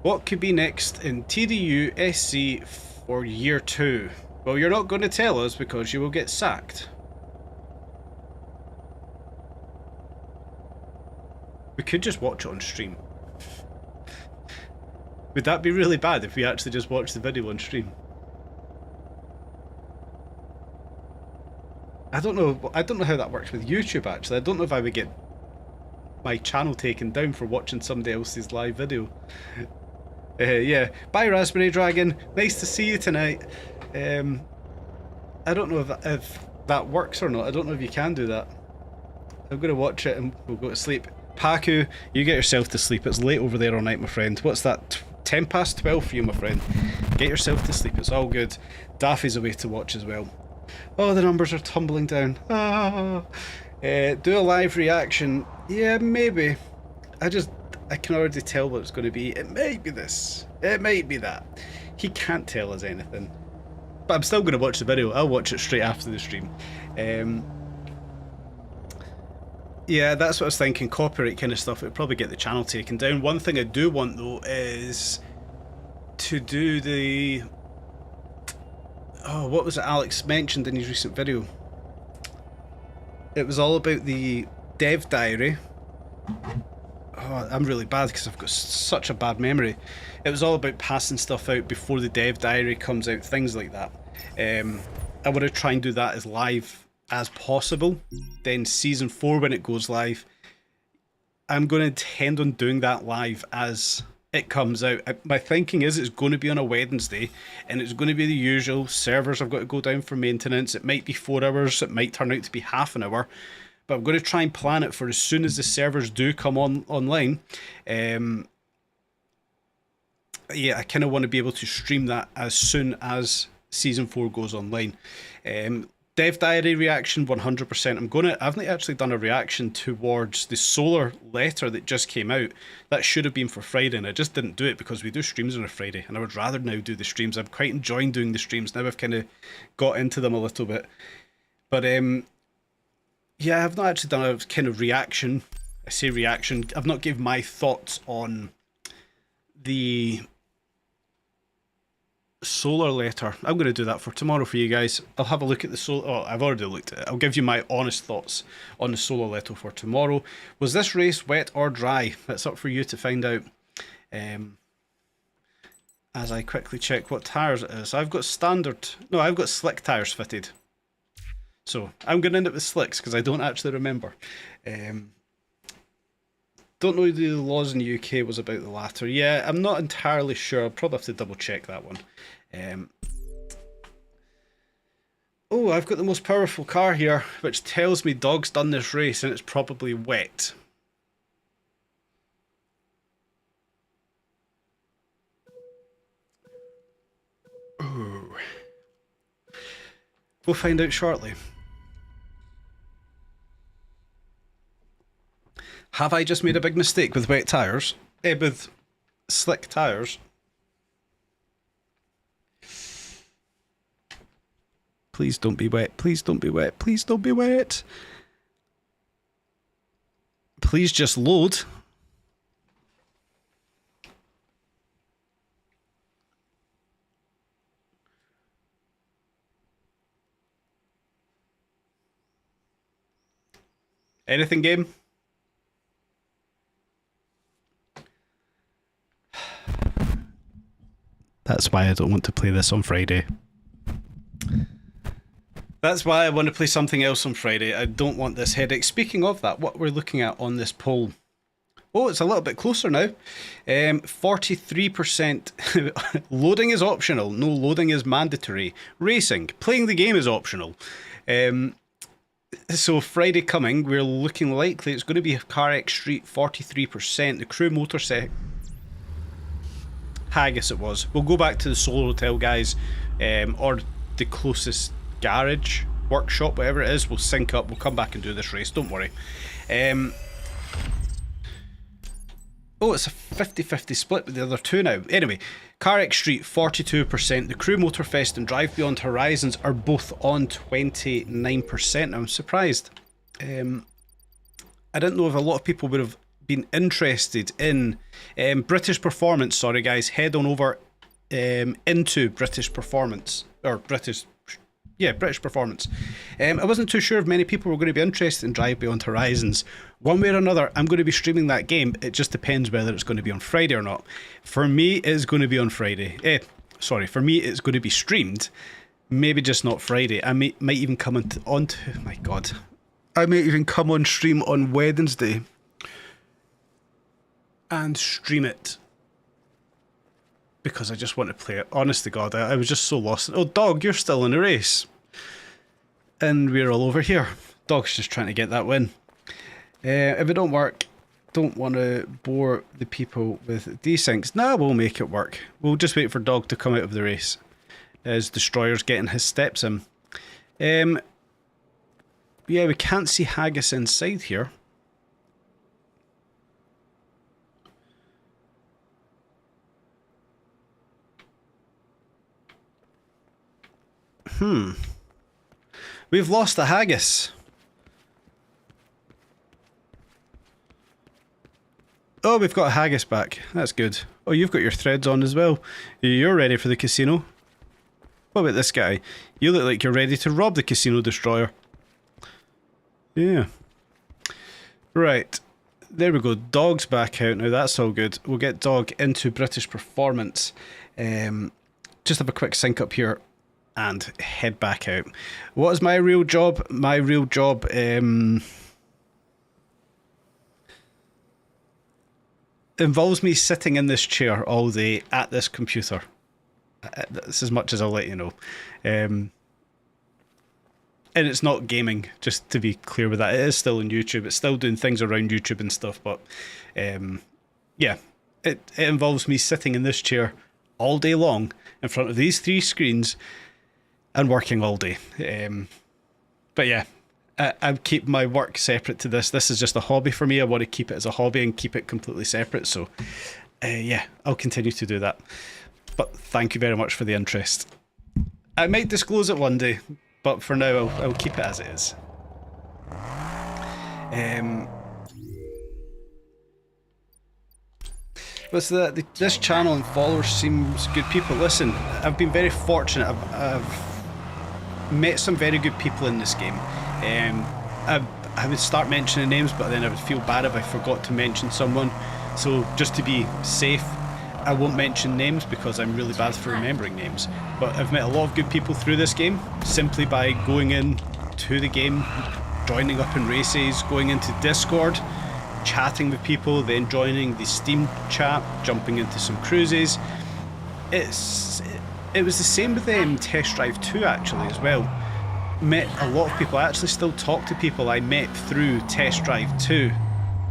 What could be next in TDU SC for year 2? Well, you're not going to tell us because you will get sacked. We could just watch it on stream. Would that be really bad if we actually just watched the video on stream? I don't know how that works with YouTube actually. I don't know if I would get my channel taken down for watching somebody else's live video. Yeah, bye Raspberry Dragon. Nice to see you tonight. I don't know if that works or not. I don't know if you can do that. I'm going to watch it and we'll go to sleep. Paku, you get yourself to sleep. It's late over there all night, my friend. What's that? 10 past 12 for you, my friend. Get yourself to sleep. It's all good. Daffy's away to watch as well. Oh, the numbers are tumbling down. Ah. Do a live reaction. Yeah, maybe. I can already tell what it's going to be. It might be this. It might be that. He can't tell us anything. But I'm still going to watch the video. I'll watch it straight after the stream. Yeah, that's what I was thinking. Copyright kind of stuff. It would probably get the channel taken down. One thing I do want though is to do the... Oh, what was it Alex mentioned in his recent video? It was all about the dev diary. Oh, I'm really bad because I've got such a bad memory. It was all about passing stuff out before the dev diary comes out, things like that. I want to try and do that as live as possible. Then season 4 when it goes live, I'm going to intend on doing that live as it comes out. My thinking is it's going to be on a Wednesday and it's going to be the usual. Servers have got to go down for maintenance. It might be 4 hours, it might turn out to be half an hour, but I'm going to try and plan it for as soon as the servers do come online. Yeah, I kind of want to be able to stream that as soon as season 4 goes online. Dev diary reaction 100%. I've not actually done a reaction towards the solar letter that just came out. That should have been for Friday and I just didn't do it because we do streams on a Friday and I would rather now do the streams. I'm quite enjoying doing the streams now. I've kind of got into them a little bit. But yeah, I've not actually done a kind of reaction. I say reaction. I've not given my thoughts on the solar letter. I'm going to do that for tomorrow for you guys. I'll have a look at the solar... Oh, I've already looked at it. I'll give you my honest thoughts on the solar letter for tomorrow. Was this race wet or dry? That's up for you to find out. As I quickly check what tyres it is. I've got standard... No, I've got slick tyres fitted. So, I'm going to end up with slicks because I don't actually remember. Don't know the laws in the UK was about the latter. Yeah, I'm not entirely sure. I'll probably have to double check that one. Oh, I've got the most powerful car here, which tells me Dog's done this race and it's probably wet. Ooh. We'll find out shortly. Have I just made a big mistake with wet tyres? With slick tyres? Please don't be wet. Please don't be wet. Please don't be wet. Please just load. Anything, game? That's why I don't want to play this on Friday. That's why I want to play something else on Friday. I don't want this headache. Speaking of that, what we're looking at on this poll. Oh, it's a little bit closer now. 43% loading is optional. No loading is mandatory. Racing. Playing the game is optional. So Friday coming, we're looking likely it's going to be CarX Street 43%. The Crew Motorset Haggis it was. We'll go back to the Solar Hotel guys, or the closest garage, workshop, whatever it is. We'll sync up. We'll come back and do this race. Don't worry. Oh, it's a 50-50 split with the other two now. Anyway, CarX Street 42%. The Crew Motorfest and Drive Beyond Horizons are both on 29%. I'm surprised. I didn't know if a lot of people would have been interested in British Performance. Sorry guys, head on over into British Performance, or British Performance. I wasn't too sure if many people were going to be interested in Drive Beyond Horizons. One way or another, I'm going to be streaming that game. It just depends whether it's going to be on Friday or not. For me, it's going to be on Friday. For me, it's going to be streamed. Maybe just not Friday. I might even come onto my God. I may even come on stream on Wednesday and stream it. Because I just want to play it. Honest to God, I was just so lost. Oh, Dog, you're still in the race. And we're all over here. Dog's just trying to get that win. If it don't work, don't want to bore the people with desyncs. Nah, we'll make it work. We'll just wait for Dog to come out of the race as Destroyer's getting his steps in. Yeah, we can't see Haggis inside here. We've lost the Haggis. Oh, we've got a Haggis back. That's good. Oh, you've got your threads on as well. You're ready for the casino. What about this guy? You look like you're ready to rob the casino destroyer. Yeah. Right. There we go. Dog's back out now. That's all good. We'll get Dog into British Performance. Just have a quick sync up here and head back out. What is my real job? My real job involves me sitting in this chair all day at this computer. That's as much as I'll let you know. And it's not gaming, just to be clear with that. It is still on YouTube. It's still doing things around YouTube and stuff, but yeah, it involves me sitting in this chair all day long in front of these three screens and working all day. But yeah, I keep my work separate to this. This is just a hobby for me. I want to keep it as a hobby and keep it completely separate. So yeah, I'll continue to do that. But thank you very much for the interest. I might disclose it one day, but for now I'll keep it as it is. This channel and followers seems good people. Listen, I've been very fortunate. I've met some very good people in this game. I would start mentioning names, but then I would feel bad if I forgot to mention someone. So just to be safe, I won't mention names because I'm really bad for remembering names. But I've met a lot of good people through this game simply by going in to the game, joining up in races, going into Discord, chatting with people, then joining the Steam chat, jumping into some cruises. It was the same with Test Drive 2 actually as well. Met a lot of people. I actually still talk to people I met through Test Drive 2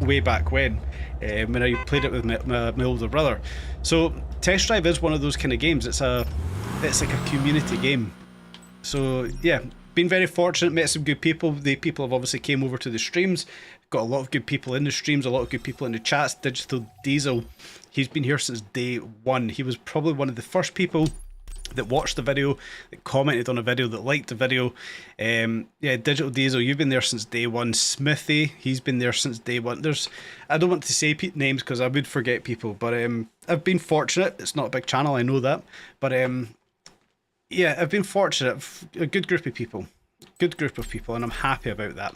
way back when I played it with my older brother. So Test Drive is one of those kind of games. It's like a community game. So yeah, been very fortunate, met some good people. The people have obviously came over to the streams, got a lot of good people in the streams, a lot of good people in the chats. Digital Diesel, he's been here since day one. He was probably one of the first people that watched the video, that commented on a video, that liked the video. Yeah, Digital Diesel, you've been there since day one. Smithy, he's been there since day one. I don't want to say names because I would forget people, but I've been fortunate. It's not a big channel, I know that, but yeah, I've been fortunate. A good group of people, and I'm happy about that.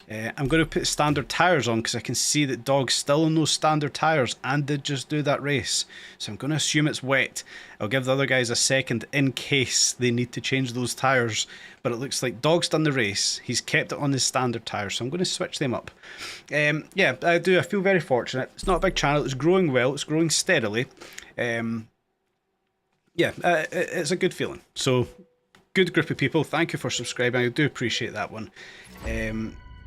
I'm going to put standard tyres on because I can see that Dog's still on those standard tyres and did just do that race. So I'm going to assume it's wet. I'll give the other guys a second in case they need to change those tyres. But it looks like Dog's done the race. He's kept it on his standard tyres, so I'm going to switch them up. Yeah, I feel very fortunate. It's not a big channel. It's growing well. It's growing steadily. Yeah, it's a good feeling. So, good group of people. Thank you for subscribing. I do appreciate that one.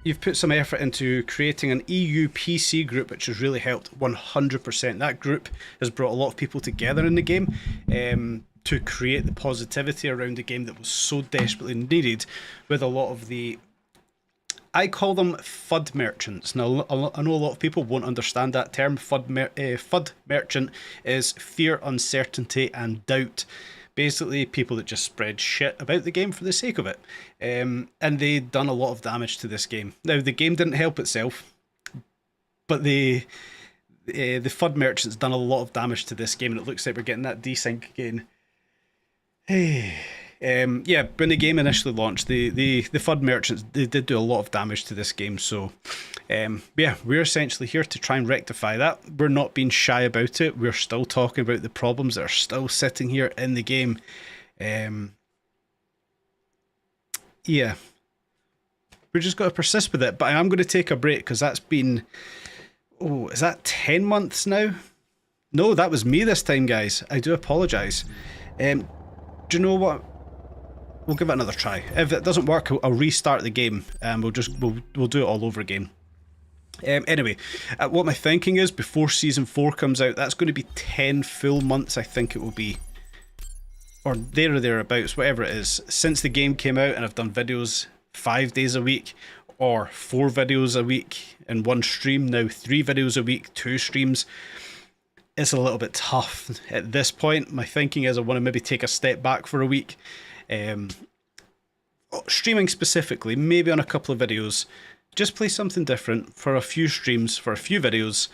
You've put some effort into creating an EU PC group, which has really helped 100%. That group has brought a lot of people together in the game to create the positivity around the game that was so desperately needed with a lot of the... I call them FUD merchants. Now, I know a lot of people won't understand that term. FUD merchant is fear, uncertainty, and doubt. Basically, people that just spread shit about the game for the sake of it. And they done a lot of damage to this game. Now, the game didn't help itself, but the FUD merchants done a lot of damage to this game, and it looks like we're getting that desync again. Yeah, when the game initially launched, the FUD merchants, they did do a lot of damage to this game. So, yeah, we're essentially here to try and rectify that. We're not being shy about it. We're still talking about the problems that are still sitting here in the game. Yeah, we're just got to persist with it. But I am going to take a break because that's been, is that 10 months now? No, that was me this time, guys. I do apologise. Do you know what? We'll give it another try. If it doesn't work, I'll restart the game and we'll do it all over again. Anyway, what my thinking is, before Season 4 comes out, that's going to be 10 full months, I think it will be. Or there or thereabouts, whatever it is. Since the game came out and I've done videos 5 days a week, or 4 videos a week in one stream, now 3 videos a week, 2 streams. It's a little bit tough at this point. My thinking is I want to maybe take a step back for a week. Streaming specifically, maybe on a couple of videos, just play something different for a few streams, for a few videos,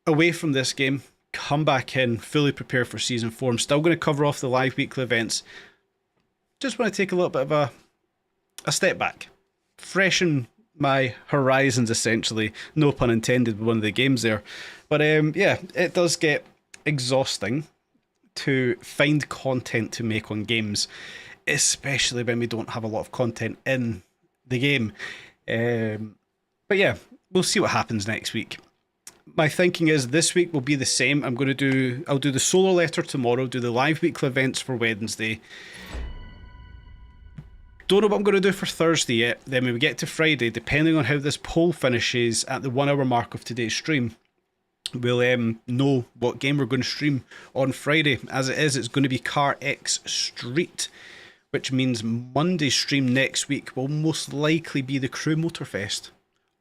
away from this game, come back in, fully prepare for Season 4. I'm still going to cover off the live weekly events. Just want to take a little bit of a step back, freshen my horizons essentially, no pun intended with one of the games there. But yeah, it does get exhausting to find content to make on games, especially when we don't have a lot of content in the game. But yeah, we'll see what happens next week. My thinking is this week will be the same. I'll do the solo letter tomorrow, do the live weekly events for Wednesday. Don't know what I'm going to do for Thursday yet. Then when we get to Friday, depending on how this poll finishes at the 1 hour mark of today's stream, we'll know what game we're going to stream on Friday. As it is, it's going to be Car X Street, which means Monday's stream next week will most likely be the Crew Motorfest.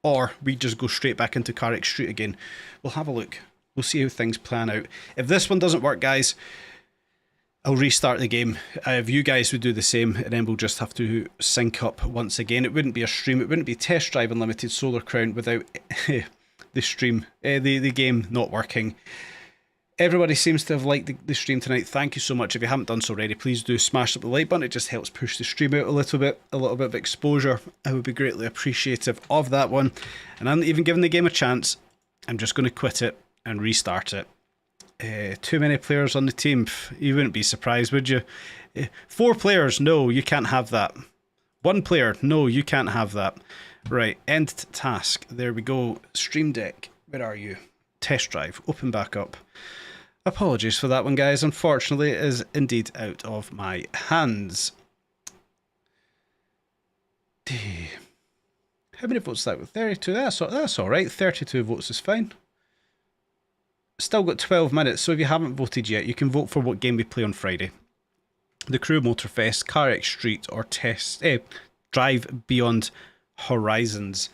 Or we just go straight back into Car X Street again. We'll have a look. We'll see how things plan out. If this one doesn't work, guys, I'll restart the game. If you guys would do the same, and then we'll just have to sync up once again. It wouldn't be a stream. It wouldn't be Test Drive Unlimited Solar Crown without the stream, the game not working. Everybody seems to have liked the stream tonight. Thank you so much. If you haven't done so already, please do smash up the like button. It just helps push the stream out a little bit of exposure. I would be greatly appreciative of that one. And I'm not even giving the game a chance. I'm just going to quit it and restart it. Too many players on the team. You wouldn't be surprised, would you? 4 players, no, you can't have that. 1 player, no, you can't have that. Right, end task. There we go. Stream Deck, where are you? Test drive, open back up. Apologies for that one, guys. Unfortunately, it is indeed out of my hands. How many votes is that with? 32? That's alright. 32 votes is fine. Still got 12 minutes, so if you haven't voted yet, you can vote for what game we play on Friday. The Crew Motorfest, Car X Street, or Drive Beyond Horizons.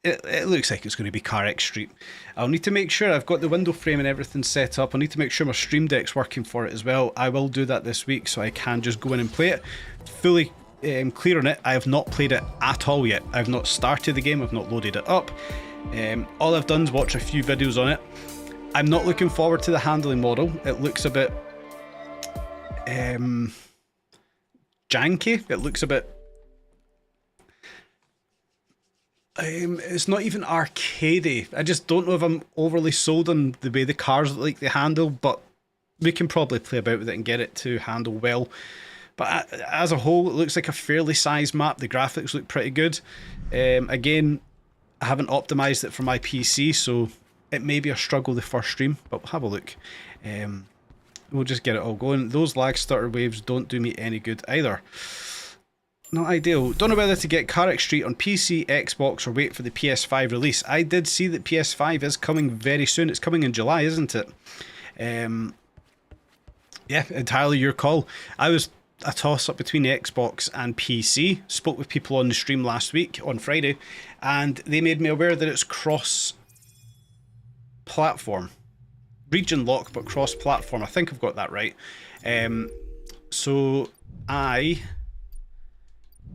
It looks like it's going to be Car X Street. I'll need to make sure I've got the window frame and everything set up. I need to make sure my Stream Deck's working for it as well. I will do that this week so I can just go in and play it. Fully clear on it. I have not played it at all yet. I've not started the game. I've not loaded it up. All I've done is watch a few videos on it. I'm not looking forward to the handling model. It looks a bit janky. It looks a bit it's not even arcadey. I just don't know if I'm overly sold on the way the cars look like they handle, but we can probably play about with it and get it to handle well. But as a whole, it looks like a fairly sized map. The graphics look pretty good. Again, I haven't optimized it for my PC, so it may be a struggle the first stream, but we'll have a look. We'll just get it all going. Those lag stutter waves don't do me any good either. Not ideal. Don't know whether to get Car X Street on PC, Xbox, or wait for the PS5 release. I did see that PS5 is coming very soon. It's coming in July, isn't it? Yeah, entirely your call. I was a toss-up between the Xbox and PC. Spoke with people on the stream last week, on Friday, and they made me aware that it's cross-platform. Region lock, but cross-platform. I think I've got that right. So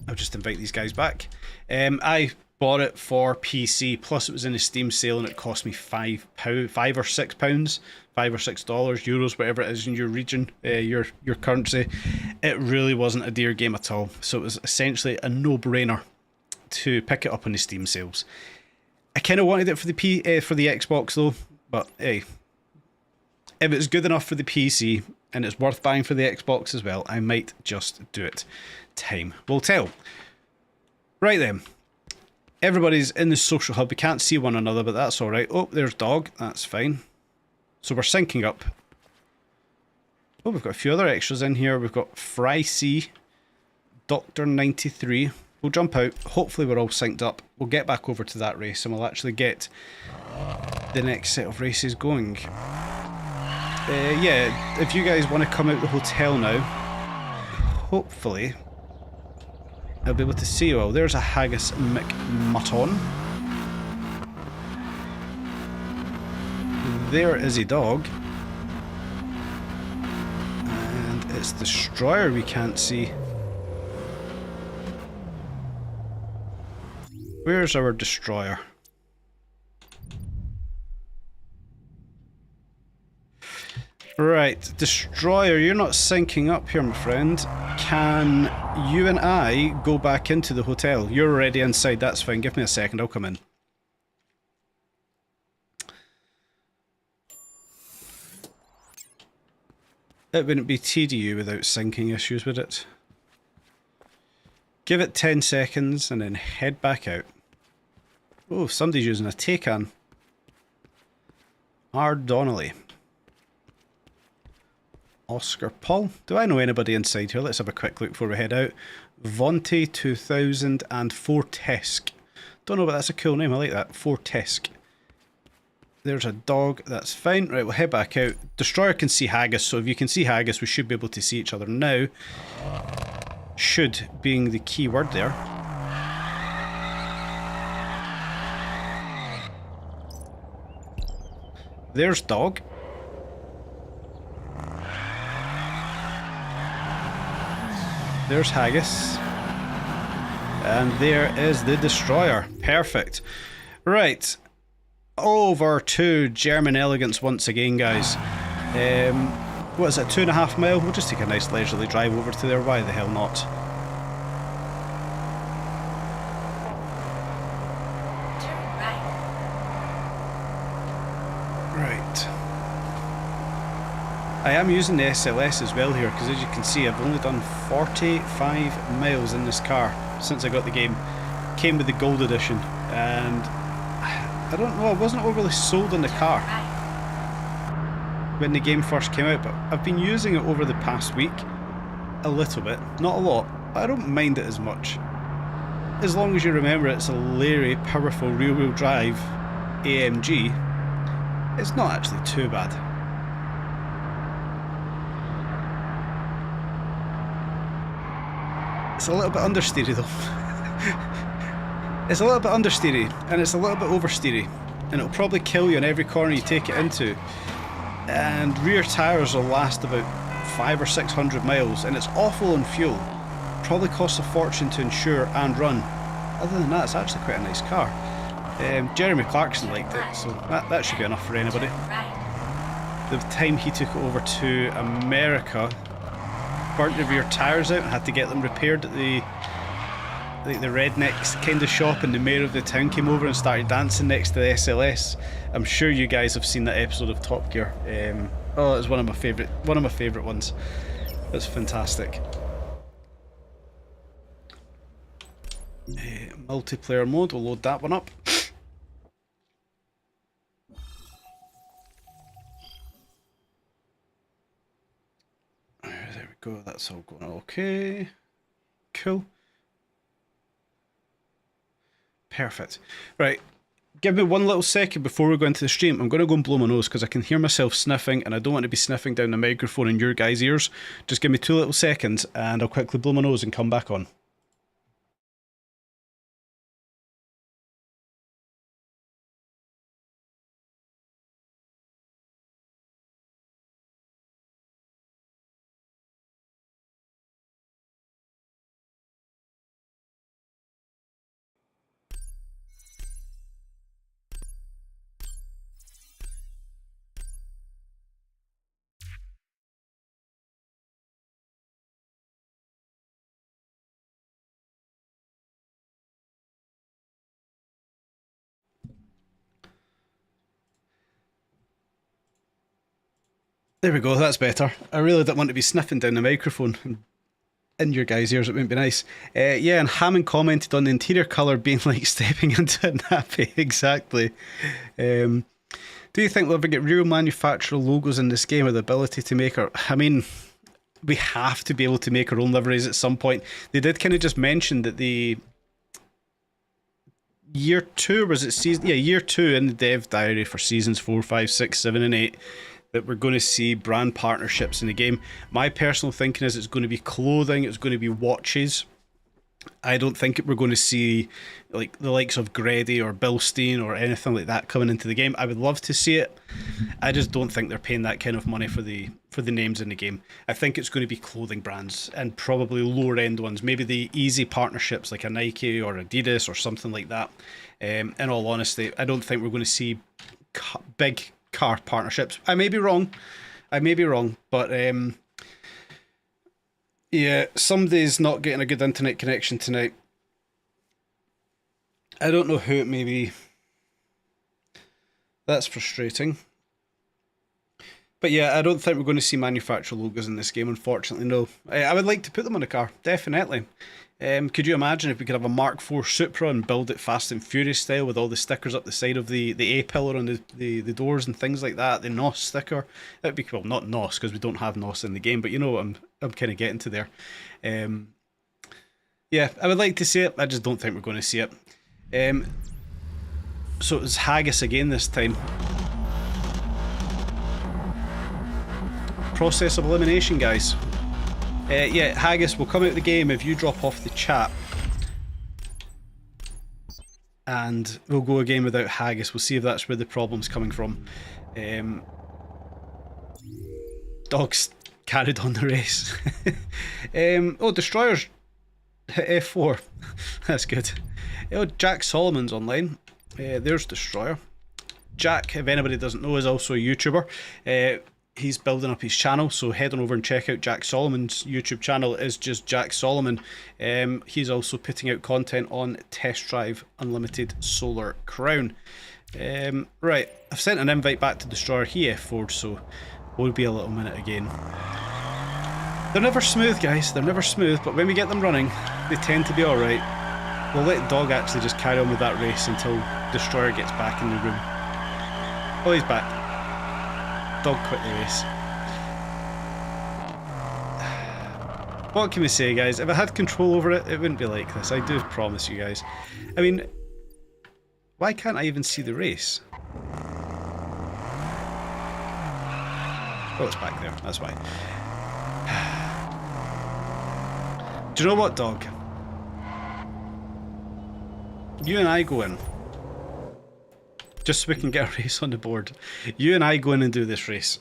I'll just invite these guys back. I bought it for PC, plus it was in a Steam sale and it cost me £5 or £6, $5 or $6, euros, whatever it is in your region, your currency. It really wasn't a dear game at all, so it was essentially a no-brainer to pick it up on the Steam sales. I kind of wanted it for the Xbox though, but hey, if it's good enough for the PC and it's worth buying for the Xbox as well, I might just do it. Time will tell. Right then, everybody's in the social hub. We can't see one another, but that's all right. Oh, there's Dog. That's fine. So we're syncing up. Oh, we've got a few other extras in here. We've got Fry C, Doctor 93. We'll jump out. Hopefully we're all synced up. We'll get back over to that race and we'll actually get the next set of races going. Yeah, if you guys want to come out the hotel now, hopefully I'll be able to see you all. There's a Haggis McMutton. There is a Dog. And it's Destroyer we can't see. Where's our Destroyer? Right, Destroyer, you're not syncing up here, my friend. Can you and I go back into the hotel? You're already inside, that's fine. Give me a second, I'll come in. It wouldn't be TDU without syncing issues, would it? Give it 10 seconds and then head back out. Oh, somebody's using a Taycan. R. Donnelly. Oscar Paul. Do I know anybody inside here? Let's have a quick look before we head out. Vonte 2004 Tesk. Don't know, but that's a cool name. I like that. Fortesk. There's a Dog. That's fine. Right, we'll head back out. Destroyer can see Haggis, so if you can see Haggis, we should be able to see each other now. Should being the key word there. There's Dog. There's Haggis. And there is the Destroyer. Perfect. Right. Over to German Elegance once again, guys. What is it, 2.5 miles? We'll just take a nice leisurely drive over to there. Why the hell not? Right. I am using the SLS as well here, because as you can see, I've only done 45 miles in this car. since I got the game. Came with the gold edition, and I don't know, I wasn't overly sold on the car when the game first came out, but I've been using it over the past week a little bit, not a lot, but I don't mind it as much. As long as you remember it's a leery, powerful rear-wheel drive AMG, it's not actually too bad. It's a little bit understeery though. It's a little bit understeery, and it's a little bit oversteery, and it'll probably kill you in every corner you take it into. And rear tyres will last about 500 or 600 miles, and it's awful on fuel. Probably costs a fortune to insure and run. Other than that, it's actually quite a nice car. Jeremy Clarkson liked it, so that should be enough for anybody. The time he took it over to America, burnt the rear tyres out and had to get them repaired at the rednecks kind of shop, and the mayor of the town came over and started dancing next to the SLS. I'm sure you guys have seen that episode of Top Gear. Oh, it's one of my favourite ones. It's fantastic. Multiplayer mode, we'll load that one up. There we go, that's all going okay. Cool. Perfect. Right, give me one little second before we go into the stream. I'm going to go and blow my nose because I can hear myself sniffing, and I don't want to be sniffing down the microphone in your guys' ears. Just give me 2 little seconds and I'll quickly blow my nose and come back on. There we go, that's better. I really don't want to be sniffing down the microphone in your guys' ears, it wouldn't be nice. Yeah, and Hammond commented on the interior colour being like stepping into a nappy, exactly. Do you think we'll ever get real manufacturer logos in this game, or the ability to make our... I mean, we have to be able to make our own liveries at some point. They did kind of just mention that the... Year 2, was it season... Yeah, year 2 in the dev diary for seasons 4, 5, 6, 7 and 8... that we're going to see brand partnerships in the game. My personal thinking is it's going to be clothing, it's going to be watches. I don't think we're going to see like the likes of Grady or Bilstein or anything like that coming into the game. I would love to see it. I just don't think they're paying that kind of money for the names in the game. I think it's going to be clothing brands, and probably lower end ones. Maybe the easy partnerships like a Nike or Adidas or something like that. In all honesty, I don't think we're going to see big car partnerships. I may be wrong, but yeah, somebody's not getting a good internet connection tonight. I don't know who it may be. That's frustrating. But yeah, I don't think we're going to see manufacturer logos in this game, unfortunately, no. I would like to put them on a car, definitely. Could you imagine if we could have a Mark IV Supra and build it Fast and Furious style with all the stickers up the side of the A-pillar on the doors and things like that, the NOS sticker? That'd be, well, not NOS because we don't have NOS in the game, but you know what I'm kind of getting to there. Yeah, I would like to see it, I just don't think we're going to see it. So it's Haggis again this time. Process of elimination, guys. Yeah, Haggis will come out of the game if you drop off the chat. And we'll go a game without Haggis. We'll see if that's where the problem's coming from. Dogs carried on the race. Oh, Destroyer's hit F4. That's good. Oh, Jack Solomon's online. There's Destroyer. Jack, if anybody doesn't know, is also a YouTuber. He's building up his channel, so head on over and check out Jack Solomon's YouTube channel. It is just Jack Solomon. He's also putting out content on Test Drive Unlimited Solar Crown. Right, I've sent an invite back to Destroyer. He F4'd, so we'll be a little minute again. They're never smooth, guys. They're never smooth, but when we get them running, they tend to be alright. We'll let Dog actually just carry on with that race until Destroyer gets back in the room. Oh, he's back. Dog quit the race. What can we say, guys? If I had control over it, it wouldn't be like this. I do promise you guys. I mean, why can't I even see the race? Oh, it's back there. That's why. Do you know what, Dog? You and I go in. Just so we can get a race on the board. You and I go in and do this race.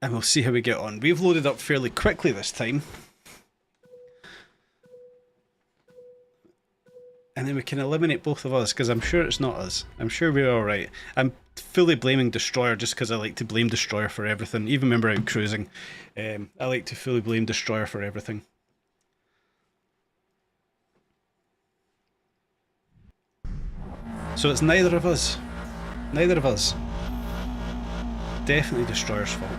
And we'll see how we get on. We've loaded up fairly quickly this time. And then we can eliminate both of us, because I'm sure it's not us. I'm sure we're alright. I'm fully blaming Destroyer just because I like to blame Destroyer for everything. Even when we're out cruising, I like to fully blame Destroyer for everything. So it's neither of us. Neither of us. Definitely Destroyer's fault.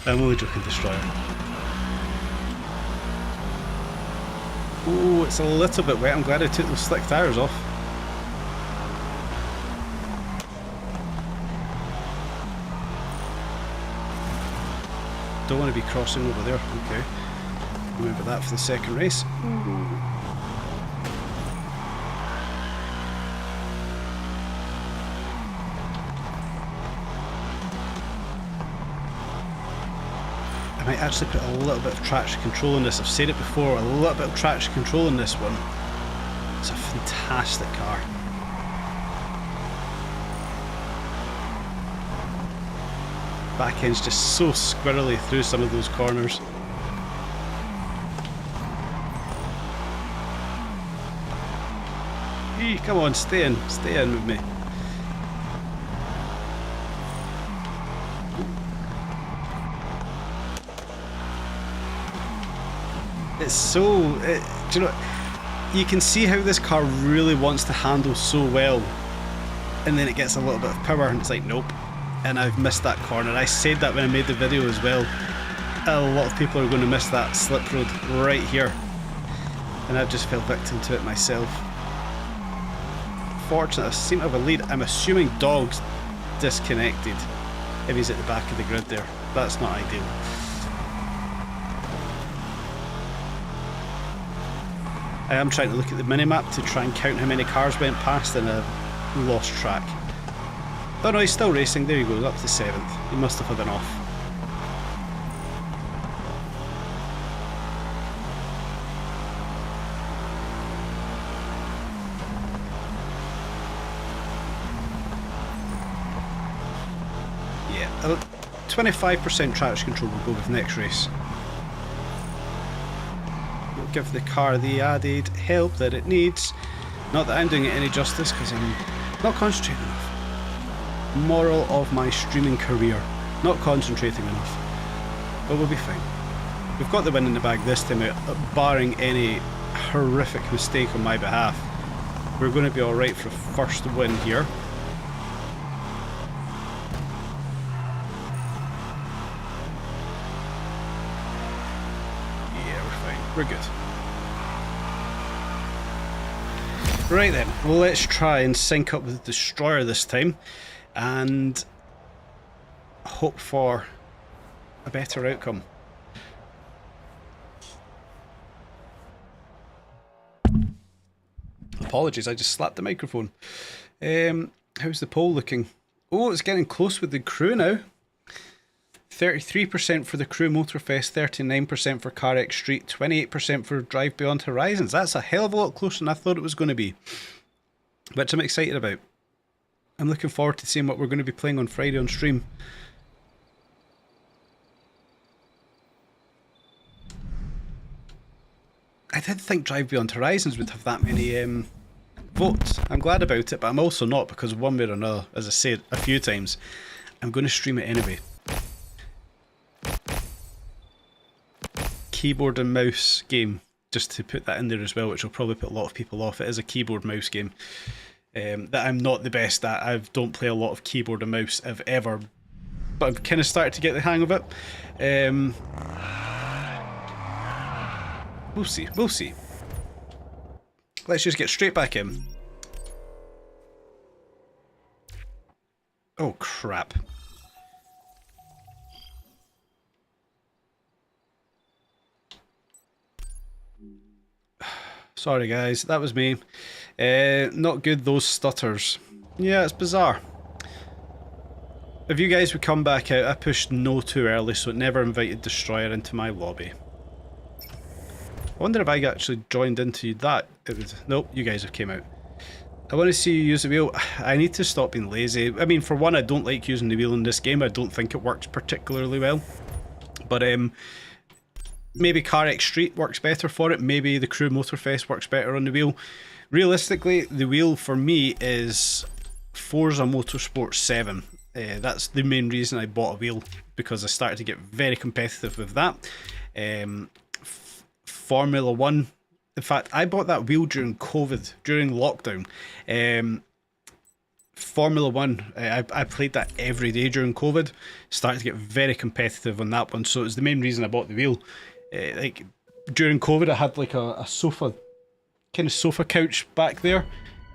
I'm only joking, Destroyer. Oh, it's a little bit wet. I'm glad I took those slick tyres off. Don't want to be crossing over there. Okay. Remember that for the second race. I might actually put a little bit of traction control in this. I've said it before, a little bit of traction control in this one. It's a fantastic car. Back end's just so squirrely through some of those corners. Eee, come on, stay in with me. It's so, do you know, you can see how this car really wants to handle so well, and then it gets a little bit of power and it's like, nope, and I've missed that corner. I said that when I made the video as well. A lot of people are going to miss that slip road right here, and I've just fell victim to it myself. Fortunately, I seem to have a lead. I'm assuming Dog's disconnected if he's at the back of the grid there. That's not ideal. I am trying to look at the minimap to try and count how many cars went past, and I've lost track. Oh no, he's still racing. There he goes, up to 7th. He must have been off. Yeah, 25% traction control will go with next race. Give the car the added help that it needs. Not that I'm doing it any justice, because I'm not concentrating enough. Moral of my streaming career, not concentrating enough. But we'll be fine. We've got the win in the bag this time out, barring any horrific mistake on my behalf. We're going to be alright for a first win here. Yeah, we're fine. We're good. Right then, well, let's try and sync up with the Destroyer this time and hope for a better outcome. Apologies, I just slapped the microphone. How's the poll looking? Oh, it's getting close with the crew now. 33% for the Crew Motorfest, 39% for CarX Street, 28% for Drive Beyond Horizons. That's a hell of a lot closer than I thought it was going to be, which I'm excited about. I'm looking forward to seeing what we're going to be playing on Friday on stream. I didn't think Drive Beyond Horizons would have that many votes. I'm glad about it, but I'm also not, because one way or another, as I said a few times, I'm going to stream it anyway. keyboard and mouse game, just to put that in there as well, which will probably put a lot of people off. It is a keyboard mouse game that I'm not the best at. I don't play a lot of keyboard and mouse ever, but I've kind of started to get the hang of it. We'll see, we'll see. Let's just get straight back in. Oh crap. Sorry guys, that was me. Not good, those stutters. Yeah, it's bizarre. If you guys would come back out, I pushed no too early, so it never invited Destroyer into my lobby. I wonder if I actually joined into that. It was, nope, you guys have came out. I want to see you use the wheel. I need to stop being lazy. I mean, for one, I don't like using the wheel in this game. I don't think it works particularly well. But maybe CarX Street works better for it. Maybe the Crew Motorfest works better on the wheel. Realistically, the wheel for me is Forza Motorsport 7. That's the main reason I bought a wheel, because I started to get very competitive with that. Formula 1. In fact, I bought that wheel during COVID, during lockdown. Formula 1, I played that every day during COVID. Started to get very competitive on that one, so it's the main reason I bought the wheel. Like during COVID, I had like a sofa, kind of sofa couch back there,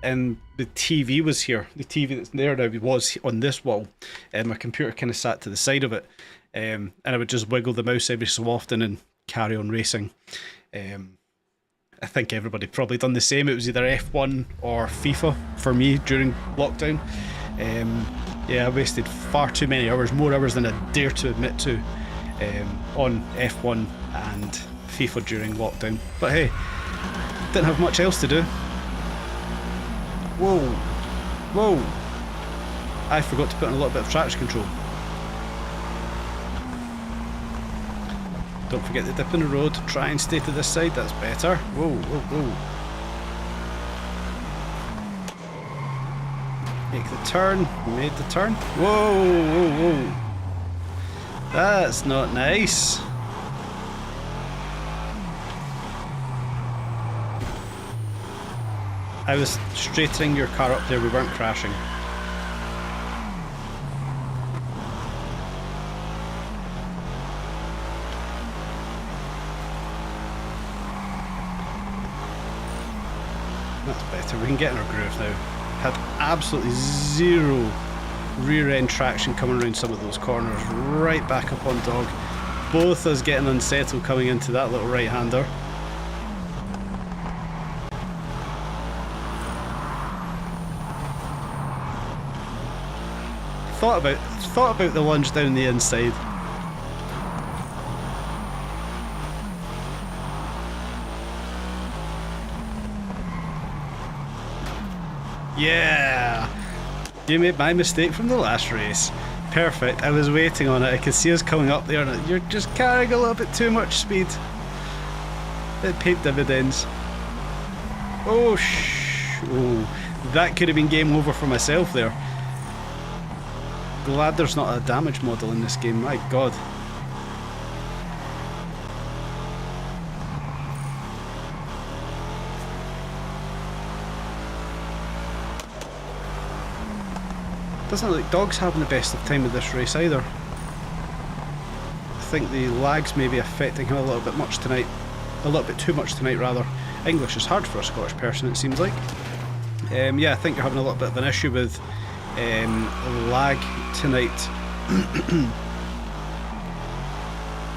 and the TV was here. The TV that's there now was on this wall, and my computer kind of sat to the side of it, and I would just wiggle the mouse every so often and carry on racing. I think everybody probably done the same. It was either F1 or FIFA for me during lockdown. Yeah, I wasted far too many hours, more hours than I dare to admit to, on F1 and FIFA during lockdown. But hey, didn't have much else to do. Whoa, whoa! I forgot to put in a little bit of traction control. Don't forget the dip in the road. Try and stay to this side, that's better. Whoa, whoa, whoa. Make the turn. Made the turn. Whoa, whoa, whoa. That's not nice. I was straightening your car up there, we weren't crashing. That's better, we can get in our groove now. Had absolutely zero rear end traction coming around some of those corners, right back up on dog. Both us getting unsettled coming into that little right hander. Thought about the lunge down the inside. Yeah! You made my mistake from the last race. Perfect, I was waiting on it. I could see us coming up there and you're just carrying a little bit too much speed. It paid dividends. Oh, that could have been game over for myself there. Glad there's not a damage model in this game, my god. Doesn't look like Dog's having the best of time with this race either. I think the lag's maybe affecting him a little bit much tonight. A little bit too much tonight, rather. English is hard for a Scottish person, it seems like. Yeah, I think you're having a little bit of an issue with lag tonight.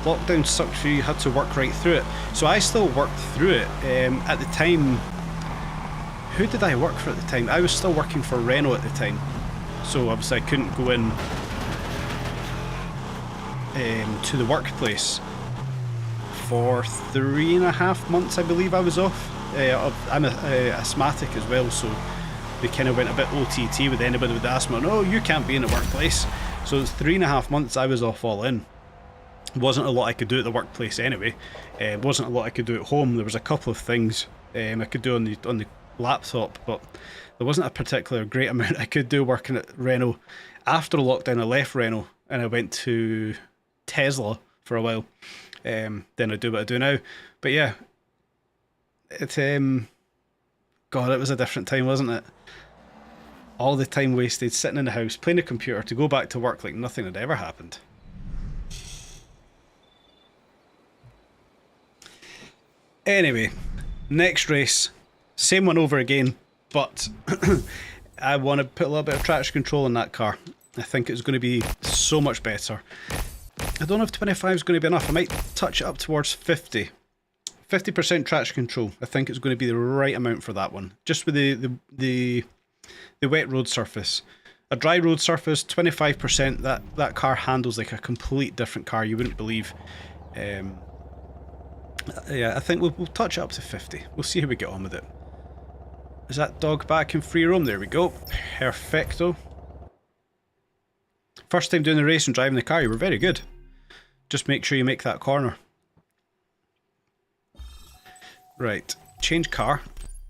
Lockdown sucked for you, you had to work right through it. So I still worked through it. At the time, who did I work for at the time? I was still working for Renault at the time. So obviously I couldn't go in to the workplace for 3.5 months, I believe I was off. I'm asthmatic as well, so they kind of went a bit OTT with anybody with asthma. No, you can't be in the workplace. So it's 3.5 months I was off all in. Wasn't a lot I could do at the workplace anyway. Wasn't a lot I could do at home. There was a couple of things I could do on the laptop, but there wasn't a particular great amount I could do working at Renault. After lockdown, I left Renault and I went to Tesla for a while. Then I do what I do now. But yeah, it God, it was a different time, wasn't it? All the time wasted sitting in the house playing a computer to go back to work like nothing had ever happened. Anyway, next race, same one over again, but I want to put a little bit of traction control in that car. I think it's going to be so much better. I don't know if 25 is going to be enough. I might touch it up towards 50. 50% traction control. I think it's going to be the right amount for that one. Just with the wet road surface. A dry road surface, 25%. That car handles like a complete different car. You wouldn't believe. Yeah, I think we'll touch it up to 50. We'll see how we get on with it. Is that dog back in free roam? There we go. Perfecto. First time doing the race and driving the car, you were very good. Just make sure you make that corner. Right, change car.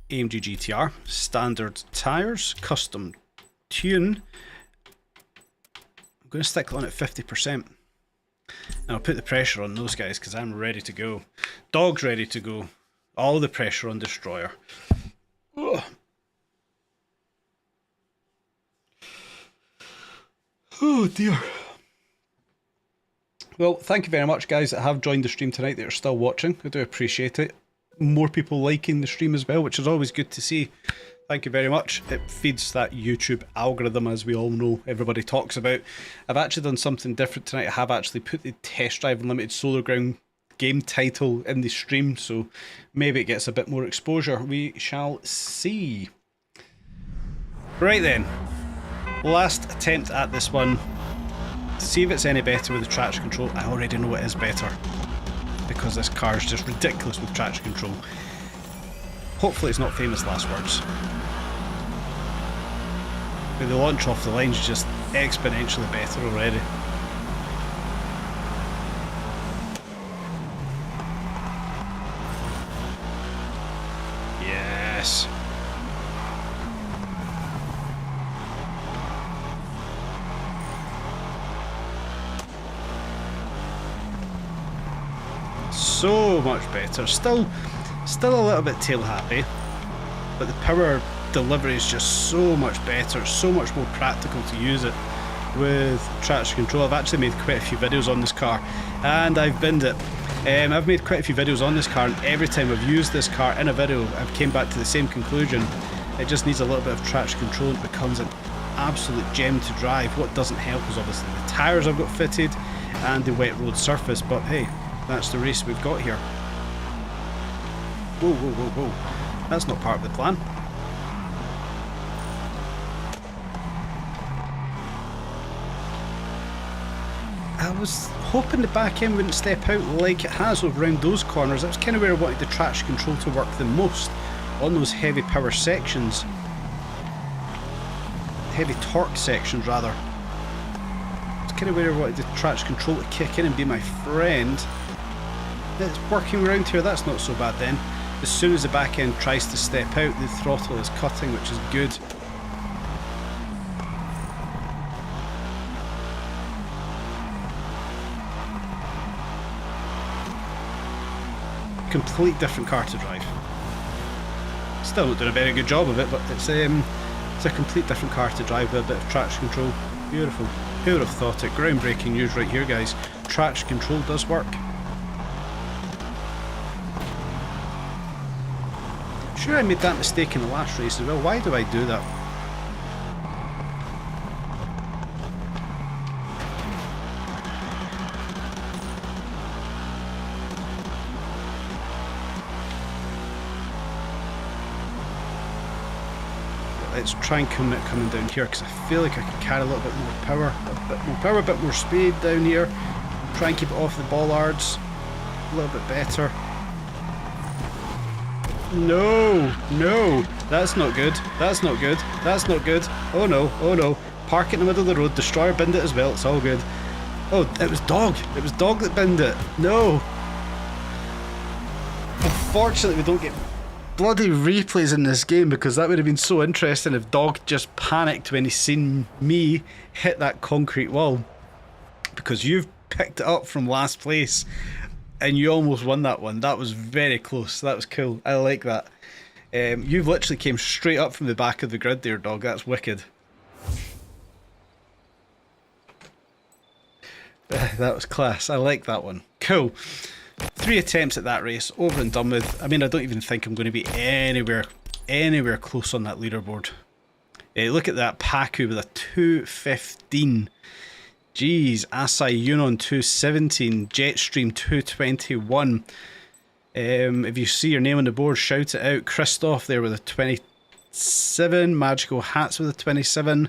AMG GTR. Standard tyres. Custom tune. I'm going to stick on at 50%. And I'll put the pressure on those guys because I'm ready to go. Dog's ready to go. All the pressure on Destroyer. Ugh. Oh dear. Well, thank you very much guys that have joined the stream tonight that are still watching. I do appreciate it. More people liking the stream as well, which is always good to see. Thank you very much. It feeds that YouTube algorithm, as we all know, everybody talks about. I've actually done something different tonight. I have actually put the Test Drive Unlimited Solar Ground game title in the stream, so maybe it gets a bit more exposure. We shall see. Right then, last attempt at this one. See if it's any better with the traction control. I already know it is better, because this car is just ridiculous with traction control. Hopefully it's not famous last words. But the launch off the line is just exponentially better already. Yes. So much better. Still a little bit tail happy, but the power delivery is just so much better, so much more practical to use it with traction control. I've actually made quite a few videos on this car and I've binned it. I've made quite a few videos on this car, and every time I've used this car in a video I've came back to the same conclusion. It just needs a little bit of traction control and it becomes an absolute gem to drive. What doesn't help is obviously the tyres I've got fitted and the wet road surface, but hey, that's the race we've got here. Whoa, whoa, whoa, whoa. That's not part of the plan. I was hoping the back end wouldn't step out like it has around those corners. That's kind of where I wanted the traction control to work the most, on those heavy power sections. Heavy torque sections, rather. It's kind of where I wanted the traction control to kick in and be my friend. It's working around here, that's not so bad then. As soon as the back end tries to step out, the throttle is cutting, which is good. Complete different car to drive. Still not doing a very good job of it, but it's a complete different car to drive with a bit of traction control. Beautiful. Who would have thought it? Groundbreaking news right here, guys. Traction control does work. Sure, I made that mistake in the last race as well. Why do I do that? Let's try and commit coming down here, because I feel like I can carry a little bit more power, a bit more speed down here. Try and keep it off the bollards a little bit better. No, no, that's not good. That's not good. That's not good. Oh no, oh no. Park it in the middle of the road. Destroyer binned it as well. It's all good. Oh, it was dog. It was dog that binned it. No. Unfortunately, we don't get bloody replays in this game, because that would have been so interesting if dog just panicked when he seen me hit that concrete wall. Because you've picked it up from last place, and you almost won that one. That was very close. That was cool. I like that. You've literally came straight up from the back of the grid there, dog. That's wicked. That was class. I like that one. Cool. 3 attempts at that race, over and done with. I mean, I don't even think I'm going to be anywhere close on that leaderboard. Look at that Paku with a 215. Jeez, Asai Yunon 217, Jetstream 221. If you see your name on the board, shout it out. Christoph there with a 27. Magical Hats with a 27.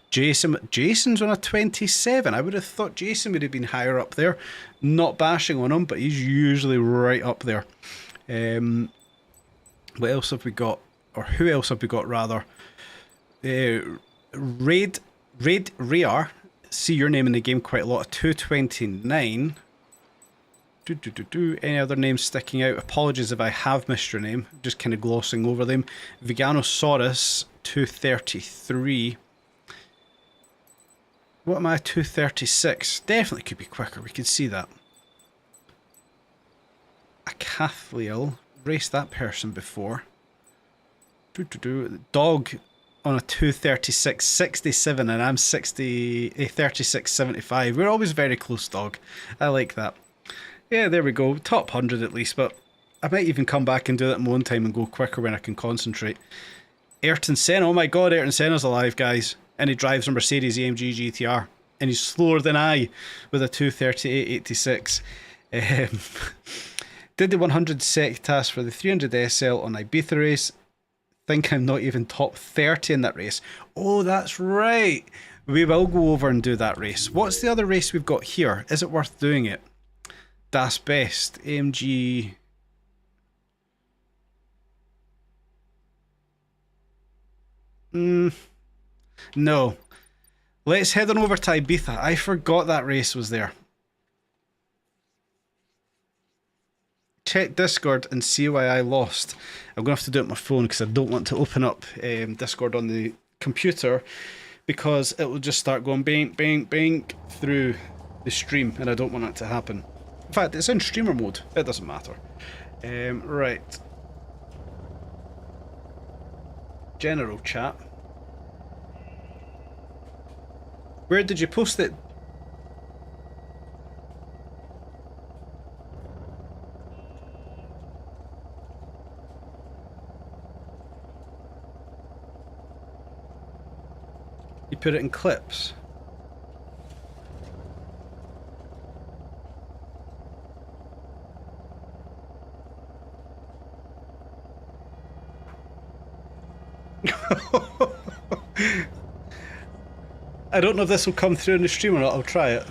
Jason's on a 27. I would have thought Jason would have been higher up there. Not bashing on him, but he's usually right up there. What else have we got? Or who else have we got, rather? Raid Rear. See your name in the game quite a lot. 229. Any other names sticking out? Apologies if I have missed your name. Just kind of glossing over them. Veganosaurus 233. What am I? 236. Definitely could be quicker. We could see that. A Cathliel. Raced that person before. Dog on a 236.67, and I'm 36.75. We're always very close, dog. I like that. Yeah, there we go. Top 100 at least, but I might even come back and do that in my own time and go quicker when I can concentrate. Ayrton Senna. Oh my god, Ayrton Senna's alive, guys. And he drives a Mercedes-AMG GTR. And he's slower than I with a 238.86. Did the 100 sec task for the 300 SL on Ibiza race. Think I'm not even top 30 in that race. Oh, that's right. We will go over and do that race. What's the other race we've got here? Is it worth doing it? Das Best. AMG... No. Let's head on over to Ibiza. I forgot that race was there. Check Discord and see why I lost. I'm going to have to do it on my phone because I don't want to open up Discord on the computer, because it will just start going bang, bang, bang through the stream, and I don't want that to happen. In fact, it's in streamer mode. It doesn't matter. Right. General chat. Where did you post it? You put it in clips. I don't know if this will come through in the stream or not. I'll try it.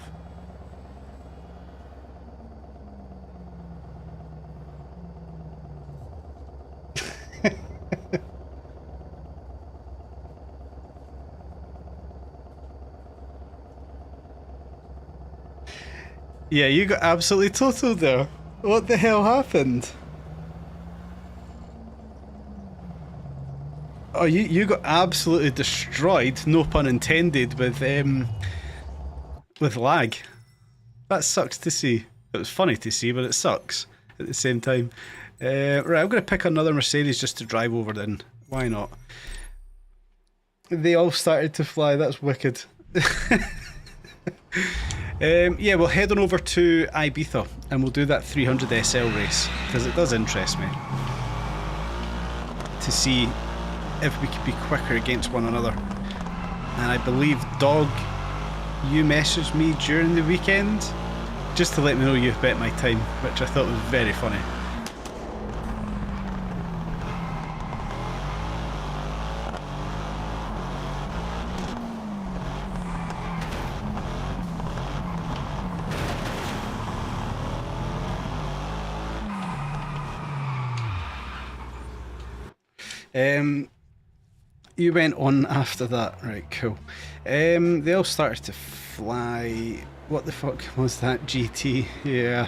Yeah, you got absolutely totaled there. What the hell happened? Oh, you got absolutely destroyed, no pun intended, with lag. That sucks to see. It was funny to see, but it sucks at the same time. Right, I'm going to pick another Mercedes just to drive over then. Why not? They all started to fly, that's wicked. Yeah, we'll head on over to Ibiza and we'll do that 300 SL race, because it does interest me to see if we could be quicker against one another. And I believe, Dog, you messaged me during the weekend just to let me know you've bet my time, which I thought was very funny. You went on after that, right? Cool. They all started to fly. What the fuck was that? GT? Yeah.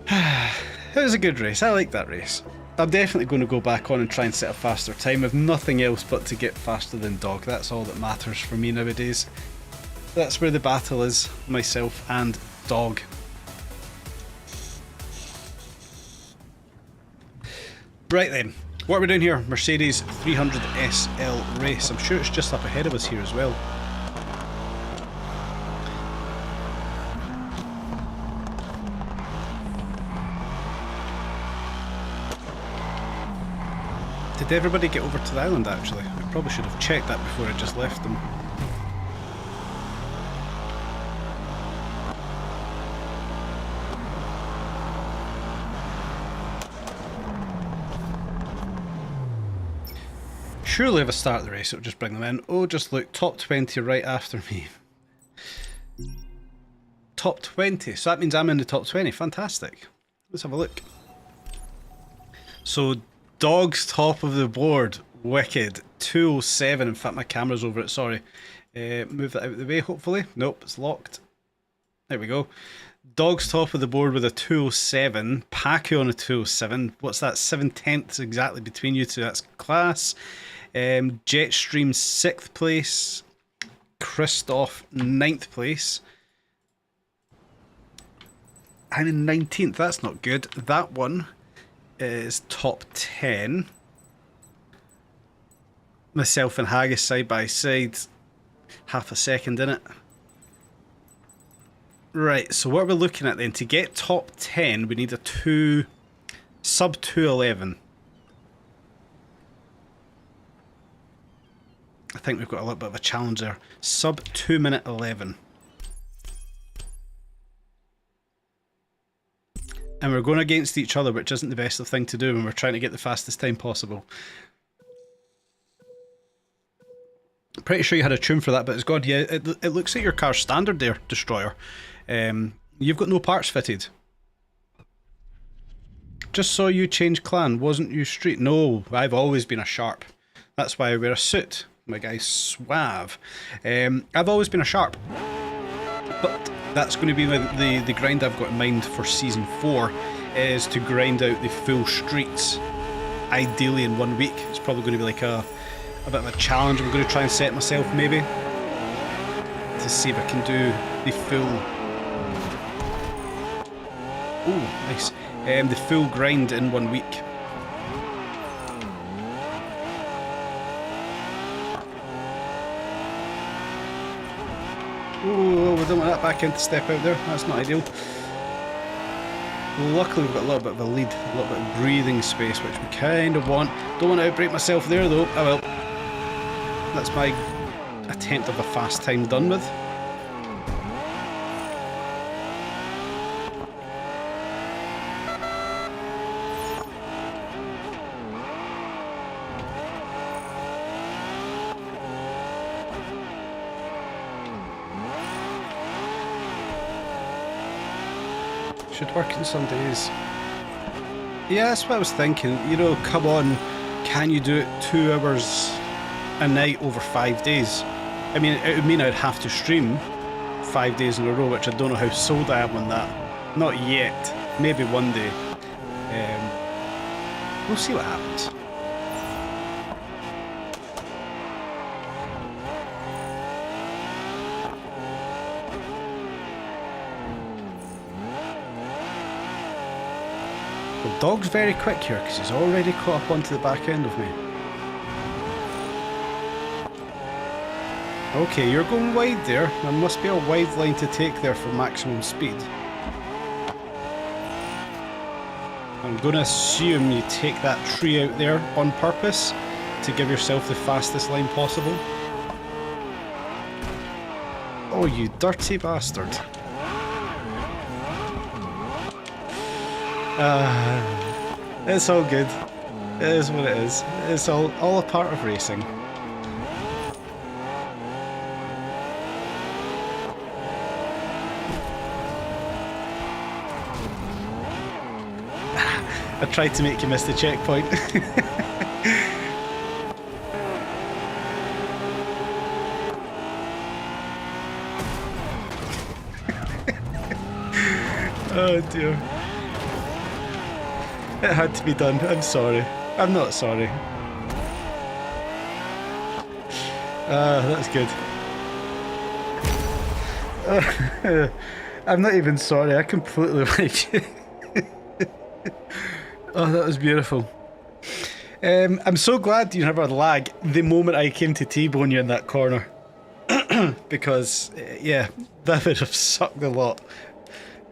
It was a good race. I like that race. I'm definitely going to go back on and try and set a faster time, if nothing else but to get faster than Dog. That's all that matters for me nowadays. That's where the battle is, myself and dog. Right then, what are we doing here? Mercedes 300 SL race. I'm sure it's just up ahead of us here as well. Did everybody get over to the island actually? I probably should have checked that before I just left them. Surely if I start the race it'll just bring them in. Oh, just look, top 20 right after me. Top 20, so that means I'm in the top 20, fantastic. Let's have a look. So, dog's top of the board, wicked. 207, in fact my camera's over it, sorry. Move that out of the way hopefully. Nope, it's locked. There we go. Dog's top of the board with a 207, Paco on a 207. What's that, 7/10ths exactly between you two, that's class. Jetstream 6th place, Christoph 9th place. I'm in 19th, that's not good. That one is top 10. Myself and Haggis side by side, half a second in it. Right, so what we're looking at then, to get top 10 we need a sub 211. I think we've got a little bit of a challenge there. Sub 2 minute 11. And we're going against each other, which isn't the best thing to do when we're trying to get the fastest time possible. Pretty sure you had a tune for that, but it's God, yeah, it looks like your car's standard there, Destroyer. You've got no parts fitted. Just saw you change clan, wasn't you street? No, I've always been a sharp. That's why I wear a suit. My guy's suave. I've always been a sharp. But that's going to be the grind I've got in mind for Season 4, is to grind out the full streets, ideally in 1 week. It's probably going to be like a bit of a challenge I'm going to try and set myself maybe, to see if I can do the full... Oh, nice. The full grind in 1 week. Oh, we don't want that back end to step out there. That's not ideal. Luckily we've got a little bit of a lead, a little bit of breathing space, which we kind of want. Don't want to outbrake myself there though. Oh well. That's my attempt of a fast time done with. Should work on some days. Yeah, that's what I was thinking. You know, come on, can you do it 2 hours a night over 5 days? I mean, it would mean I'd have to stream 5 days in a row, which I don't know how sold I am on that. Not yet. Maybe one day. We'll see what happens. The dog's very quick here because he's already caught up onto the back end of me. Okay, you're going wide there. There must be a wide line to take there for maximum speed. I'm going to assume you take that tree out there on purpose to give yourself the fastest line possible. Oh, you dirty bastard. It's all good. It is what it is. It's all a part of racing. I tried to make you miss the checkpoint. Oh dear. It had to be done. I'm sorry. I'm not sorry. That's good. I'm not even sorry, I completely like you. Oh, that was beautiful. I'm so glad you never lag the moment I came to T-bone you in that corner. Because, yeah, that would have sucked a lot.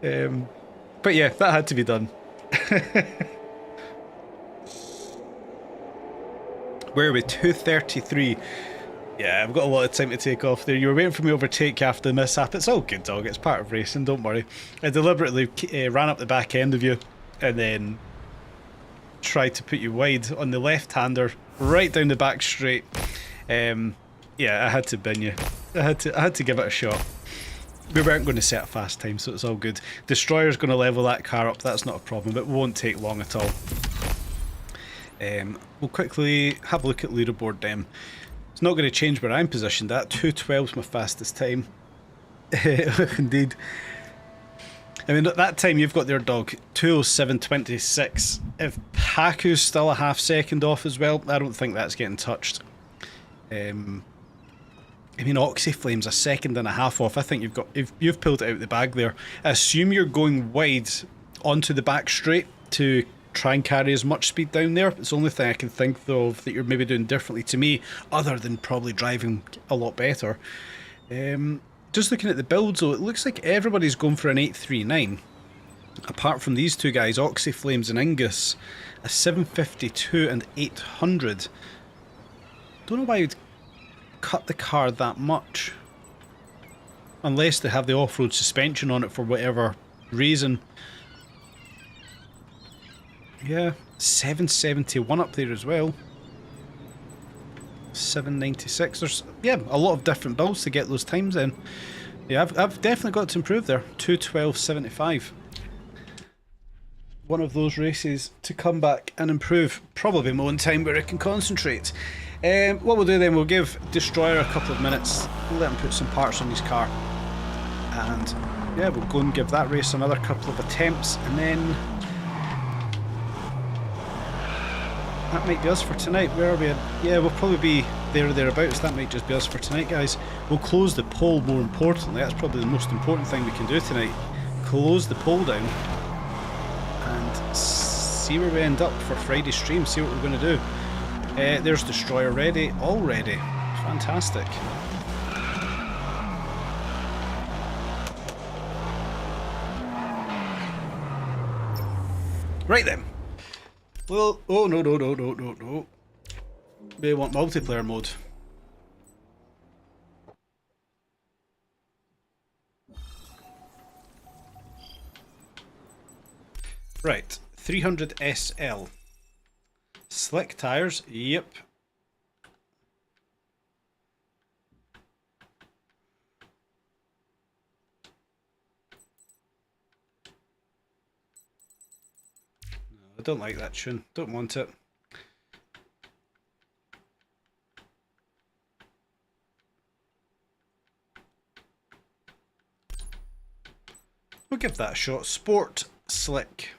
But yeah, that had to be done. Where are we? 2:33. Yeah, I've got a lot of time to take off there. You were waiting for me to overtake you after the mishap. It's all good, dog. It's part of racing, don't worry. I deliberately ran up the back end of you and then tried to put you wide on the left-hander, right down the back straight. Yeah, I had to bin you. I had to give it a shot. We weren't going to set a fast time, so it's all good. Destroyer's going to level that car up. That's not a problem. It won't take long at all. We'll quickly have a look at leaderboard then. It's not going to change where I'm positioned at. 2:12 is my fastest time. Indeed. I mean, at that time you've got their dog 2:07.26. If Haku's still a half second off as well, I don't think that's getting touched. I mean, Oxyflame's a second and a half off. I think you've pulled it out of the bag there. I assume you're going wide onto the back straight to try and carry as much speed down there. It's the only thing I can think of that you're maybe doing differently to me, other than probably driving a lot better. Just looking at the builds though, it looks like everybody's going for an 839. Apart from these two guys, Oxyflames and Ingus, a 752 and 800. Don't know why you'd cut the car that much. Unless they have the off-road suspension on it for whatever reason. Yeah, 771 up there as well. 796. There's, yeah, a lot of different builds to get those times in. Yeah, I've definitely got to improve there. 2:12.75. One of those races to come back and improve. Probably my own time where I can concentrate. What we'll do then, we'll give Destroyer a couple of minutes, let him put some parts on his car, and yeah, we'll go and give that race another couple of attempts, and then that might be us for tonight. Where are we at? Yeah, we'll probably be there or thereabouts. That might just be us for tonight, guys. We'll close the poll, more importantly. That's probably the most important thing we can do tonight. Close the poll down and see where we end up for Friday's stream, see what we're going to do. There's Destroyer ready, all ready. Fantastic. Right then. Well, oh no. We want multiplayer mode. Right, 300 SL. Slick tires, yep. No, I don't like that tune. Don't want it. We'll give that a shot. Sport Slick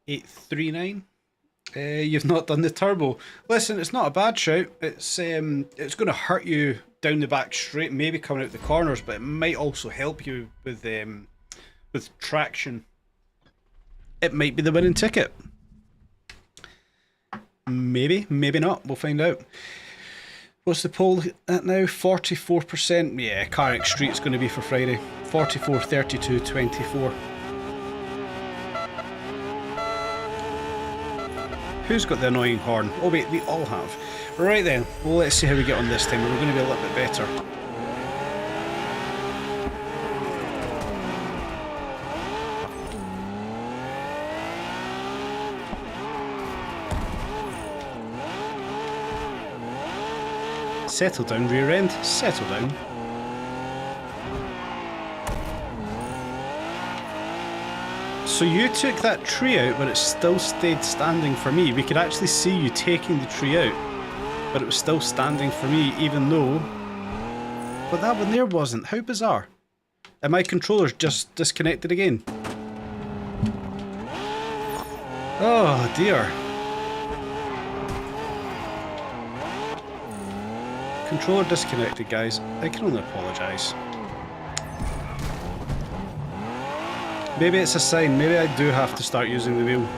839. You've not done the turbo. Listen, it's not a bad shout. It's going to hurt you down the back straight, maybe coming out the corners, but it might also help you with traction. It might be the winning ticket. Maybe, maybe not. We'll find out. What's the poll at now? 44%. Yeah, Carrick Street's going to be for Friday. 44, 32, 24. Who's got the annoying horn? Oh wait, we all have. Right then, well, let's see how we get on this time. We're going to be a little bit better. Settle down, rear end. Settle down. So you took that tree out, but it still stayed standing for me. We could actually see you taking the tree out, but it was still standing for me, even though... But that one there wasn't. How bizarre. And my controller's just disconnected again. Oh dear. controller disconnected, guys. I can only apologise. Maybe it's a sign. Maybe I do have to start using the wheel.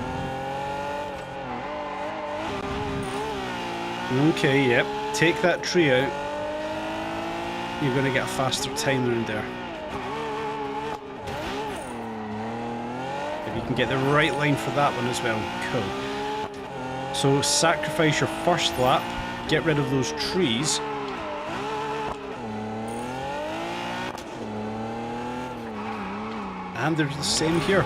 Okay, yep. Take that tree out. You're going to get a faster time around there. If you can get the right line for that one as well. Cool. So sacrifice your first lap. Get rid of those trees. And there's the same here.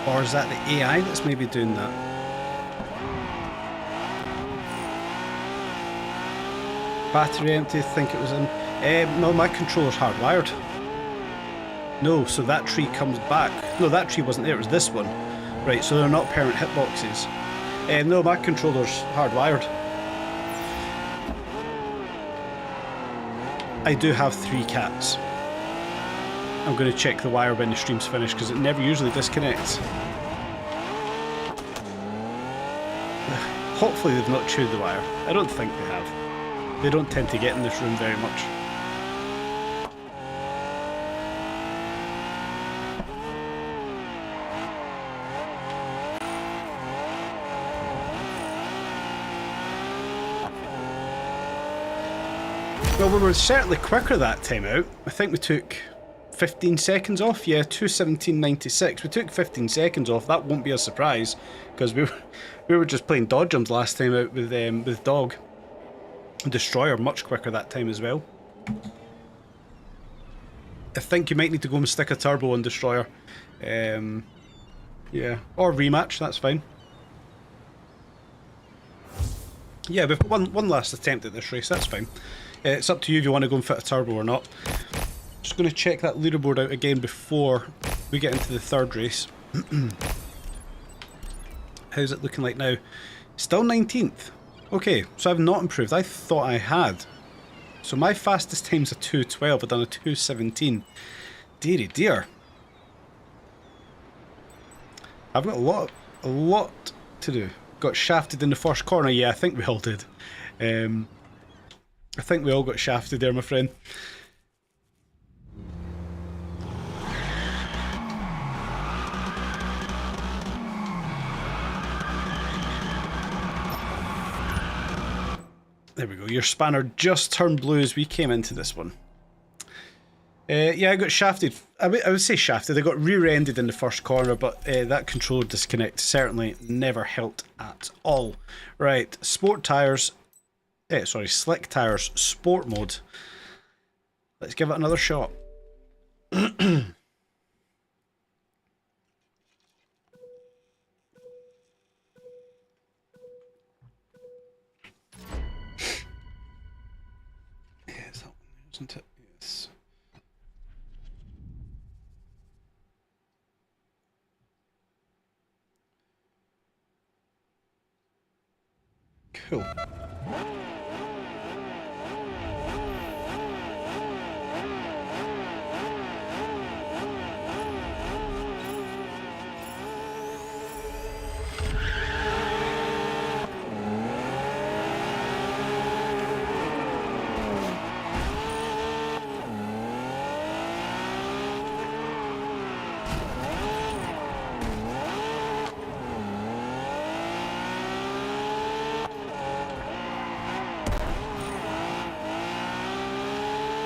Or is that the AI that's maybe doing that? Battery empty, think it was in. No, my controller's hardwired. No, so that tree comes back. No, that tree wasn't there, it was this one. Right, so they're not permanent hitboxes. No, my controller's hardwired. I do have 3 cats. I'm going to check the wire when the stream's finished because it never usually disconnects. Hopefully they've not chewed the wire. I don't think they have. They don't tend to get in this room very much. Well, we were certainly quicker that time out. I think we took 15 seconds off. Yeah, 2:17.96. We took 15 seconds off. That won't be a surprise because we were just playing dodgems last time out with Dog. Destroyer much quicker that time as well. I think you might need to go and stick a turbo on Destroyer. Yeah, or rematch. That's fine. Yeah, we've got one last attempt at this race. That's fine. It's up to you if you want to go and fit a turbo or not. Just going to check that leaderboard out again before we get into the third race. How's it looking like now? Still 19th. Okay, so I've not improved. I thought I had. So my fastest time's a 2:12. I've done a 2:17. Deary dear. I've got a lot to do. Got shafted in the first corner. Yeah, I think we all did. I think we all got shafted there, my friend. There we go. Your spanner just turned blue as we came into this one. Yeah, I got shafted. I would say shafted. I got rear-ended in the first corner, but that controller disconnect certainly never helped at all. Right, sport tyres. Sorry, slick tyres, sport mode. Let's give it another shot. Isn't it? Yes. Cool.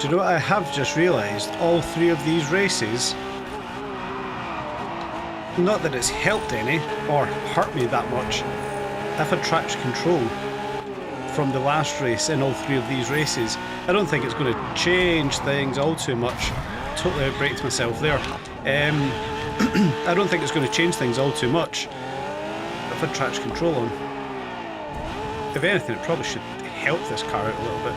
Do you know what I have just realised? All 3 of these races, not that it's helped any or hurt me that much, I've had traction control from the last race in all 3 of these races. I don't think it's going to change things all too much. Totally outbraked myself there. I don't think it's going to change things all too much. I've had traction control on. If anything, it probably should help this car out a little bit.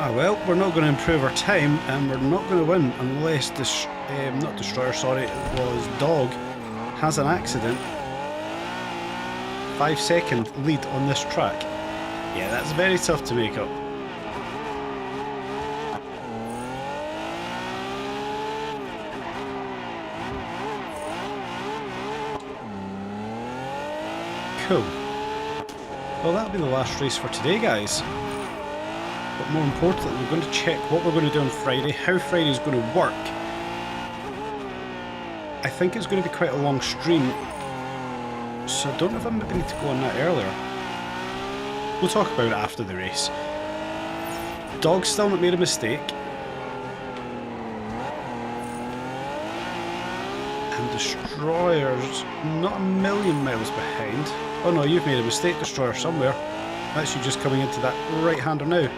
Ah well, we're not going to improve our time and we're not going to win unless this, not Destroyer, sorry, it was Dog, has an accident. 5-second lead on this track. Yeah, that's very tough to make up. Cool. Well, that'll be the last race for today, guys. But more importantly, we're going to check what we're going to do on Friday, how Friday's going to work. I think it's going to be quite a long stream, so I don't know if I maybe need to go on that earlier. We'll talk about it after the race. Dog's still not made a mistake. And Destroyer's not a million miles behind. Oh no, you've made a mistake, Destroyer, somewhere. That's you just coming into that right-hander now.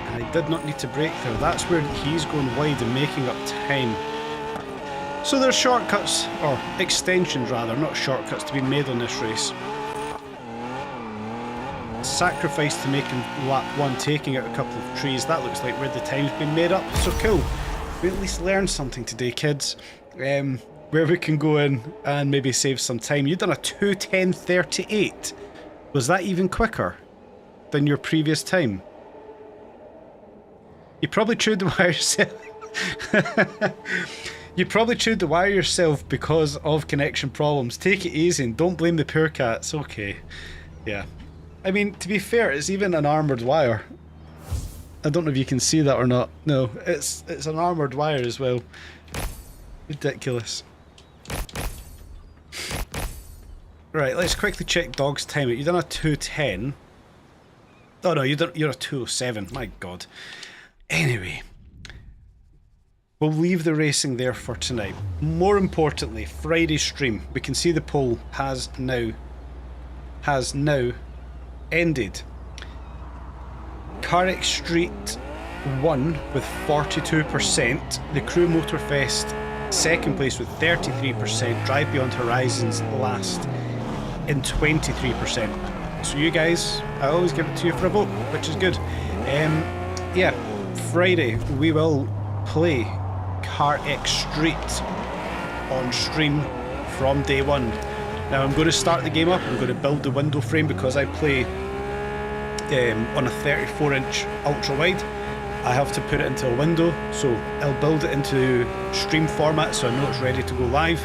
And I did not need to brake there. That's where he's going wide and making up time. So there's shortcuts, or extensions rather, not shortcuts, to be made on this race. Sacrifice to making lap 1, taking out a couple of trees. That looks like where the time's been made up. So cool. We at least learned something today, kids. Where we can go in and maybe save some time. You've done a 2:10:38. Was that even quicker than your previous time? You probably chewed the wire yourself. You probably chewed the wire yourself because of connection problems. Take it easy and don't blame the poor cats. Okay. Yeah. I mean, to be fair, it's even an armoured wire. I don't know if you can see that or not. No, it's an armoured wire as well. Ridiculous. Right, let's quickly check Dog's time. You've done a 2:10. Oh no, you're a 2:07. My god. Anyway, we'll leave the racing there for tonight. More importantly, Friday's stream. We can see the poll has now ended. Carrick Street won with 42%. The Crew Motorfest second place with 33%. Drive Beyond Horizons last in 23%. So you guys, I always give it to you for a vote, which is good. Yeah, Friday we will play Car X Street on stream from day one. Now I'm going to start the game up. I'm going to build the window frame because I play on a 34-inch ultra wide. I have to put it into a window, so I'll build it into stream format so I know it's ready to go live.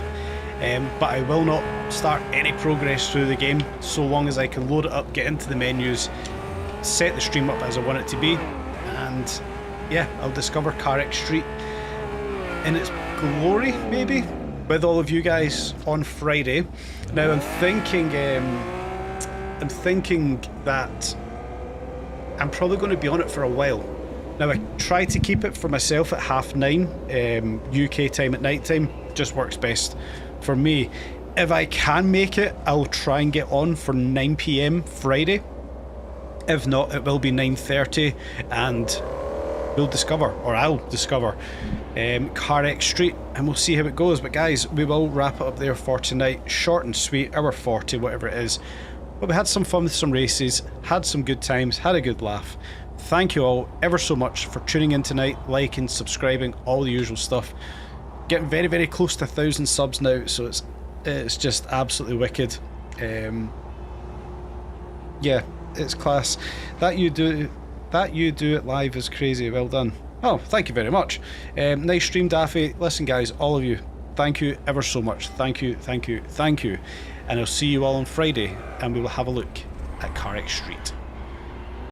But I will not start any progress through the game so long as I can load it up, get into the menus, set the stream up as I want it to be, and yeah, I'll discover Car X Street in its glory, maybe, with all of you guys on Friday. Now I'm thinking that I'm probably going to be on it for a while. Now I try to keep it for myself at 9:30 UK time at night time. Just works best for me. If I can make it, I'll try and get on for 9 PM Friday. If not, it will be 9:30 and we'll discover, or I'll discover, Car X Street, and we'll see how it goes. But guys, we will wrap it up there for tonight. Short and sweet, hour 40, whatever it is. But we had some fun with some races, had some good times, had a good laugh. Thank you all ever so much for tuning in tonight, liking, subscribing, all the usual stuff. Getting very, very close to 1,000 subs now, so it's just absolutely wicked. Yeah, it's class. That you do it live is crazy. Well done. Oh, thank you very much. Nice stream, Daffy. Listen, guys, all of you, thank you ever so much. Thank you, thank you, thank you. And I'll see you all on Friday, and we will have a look at Car X Street.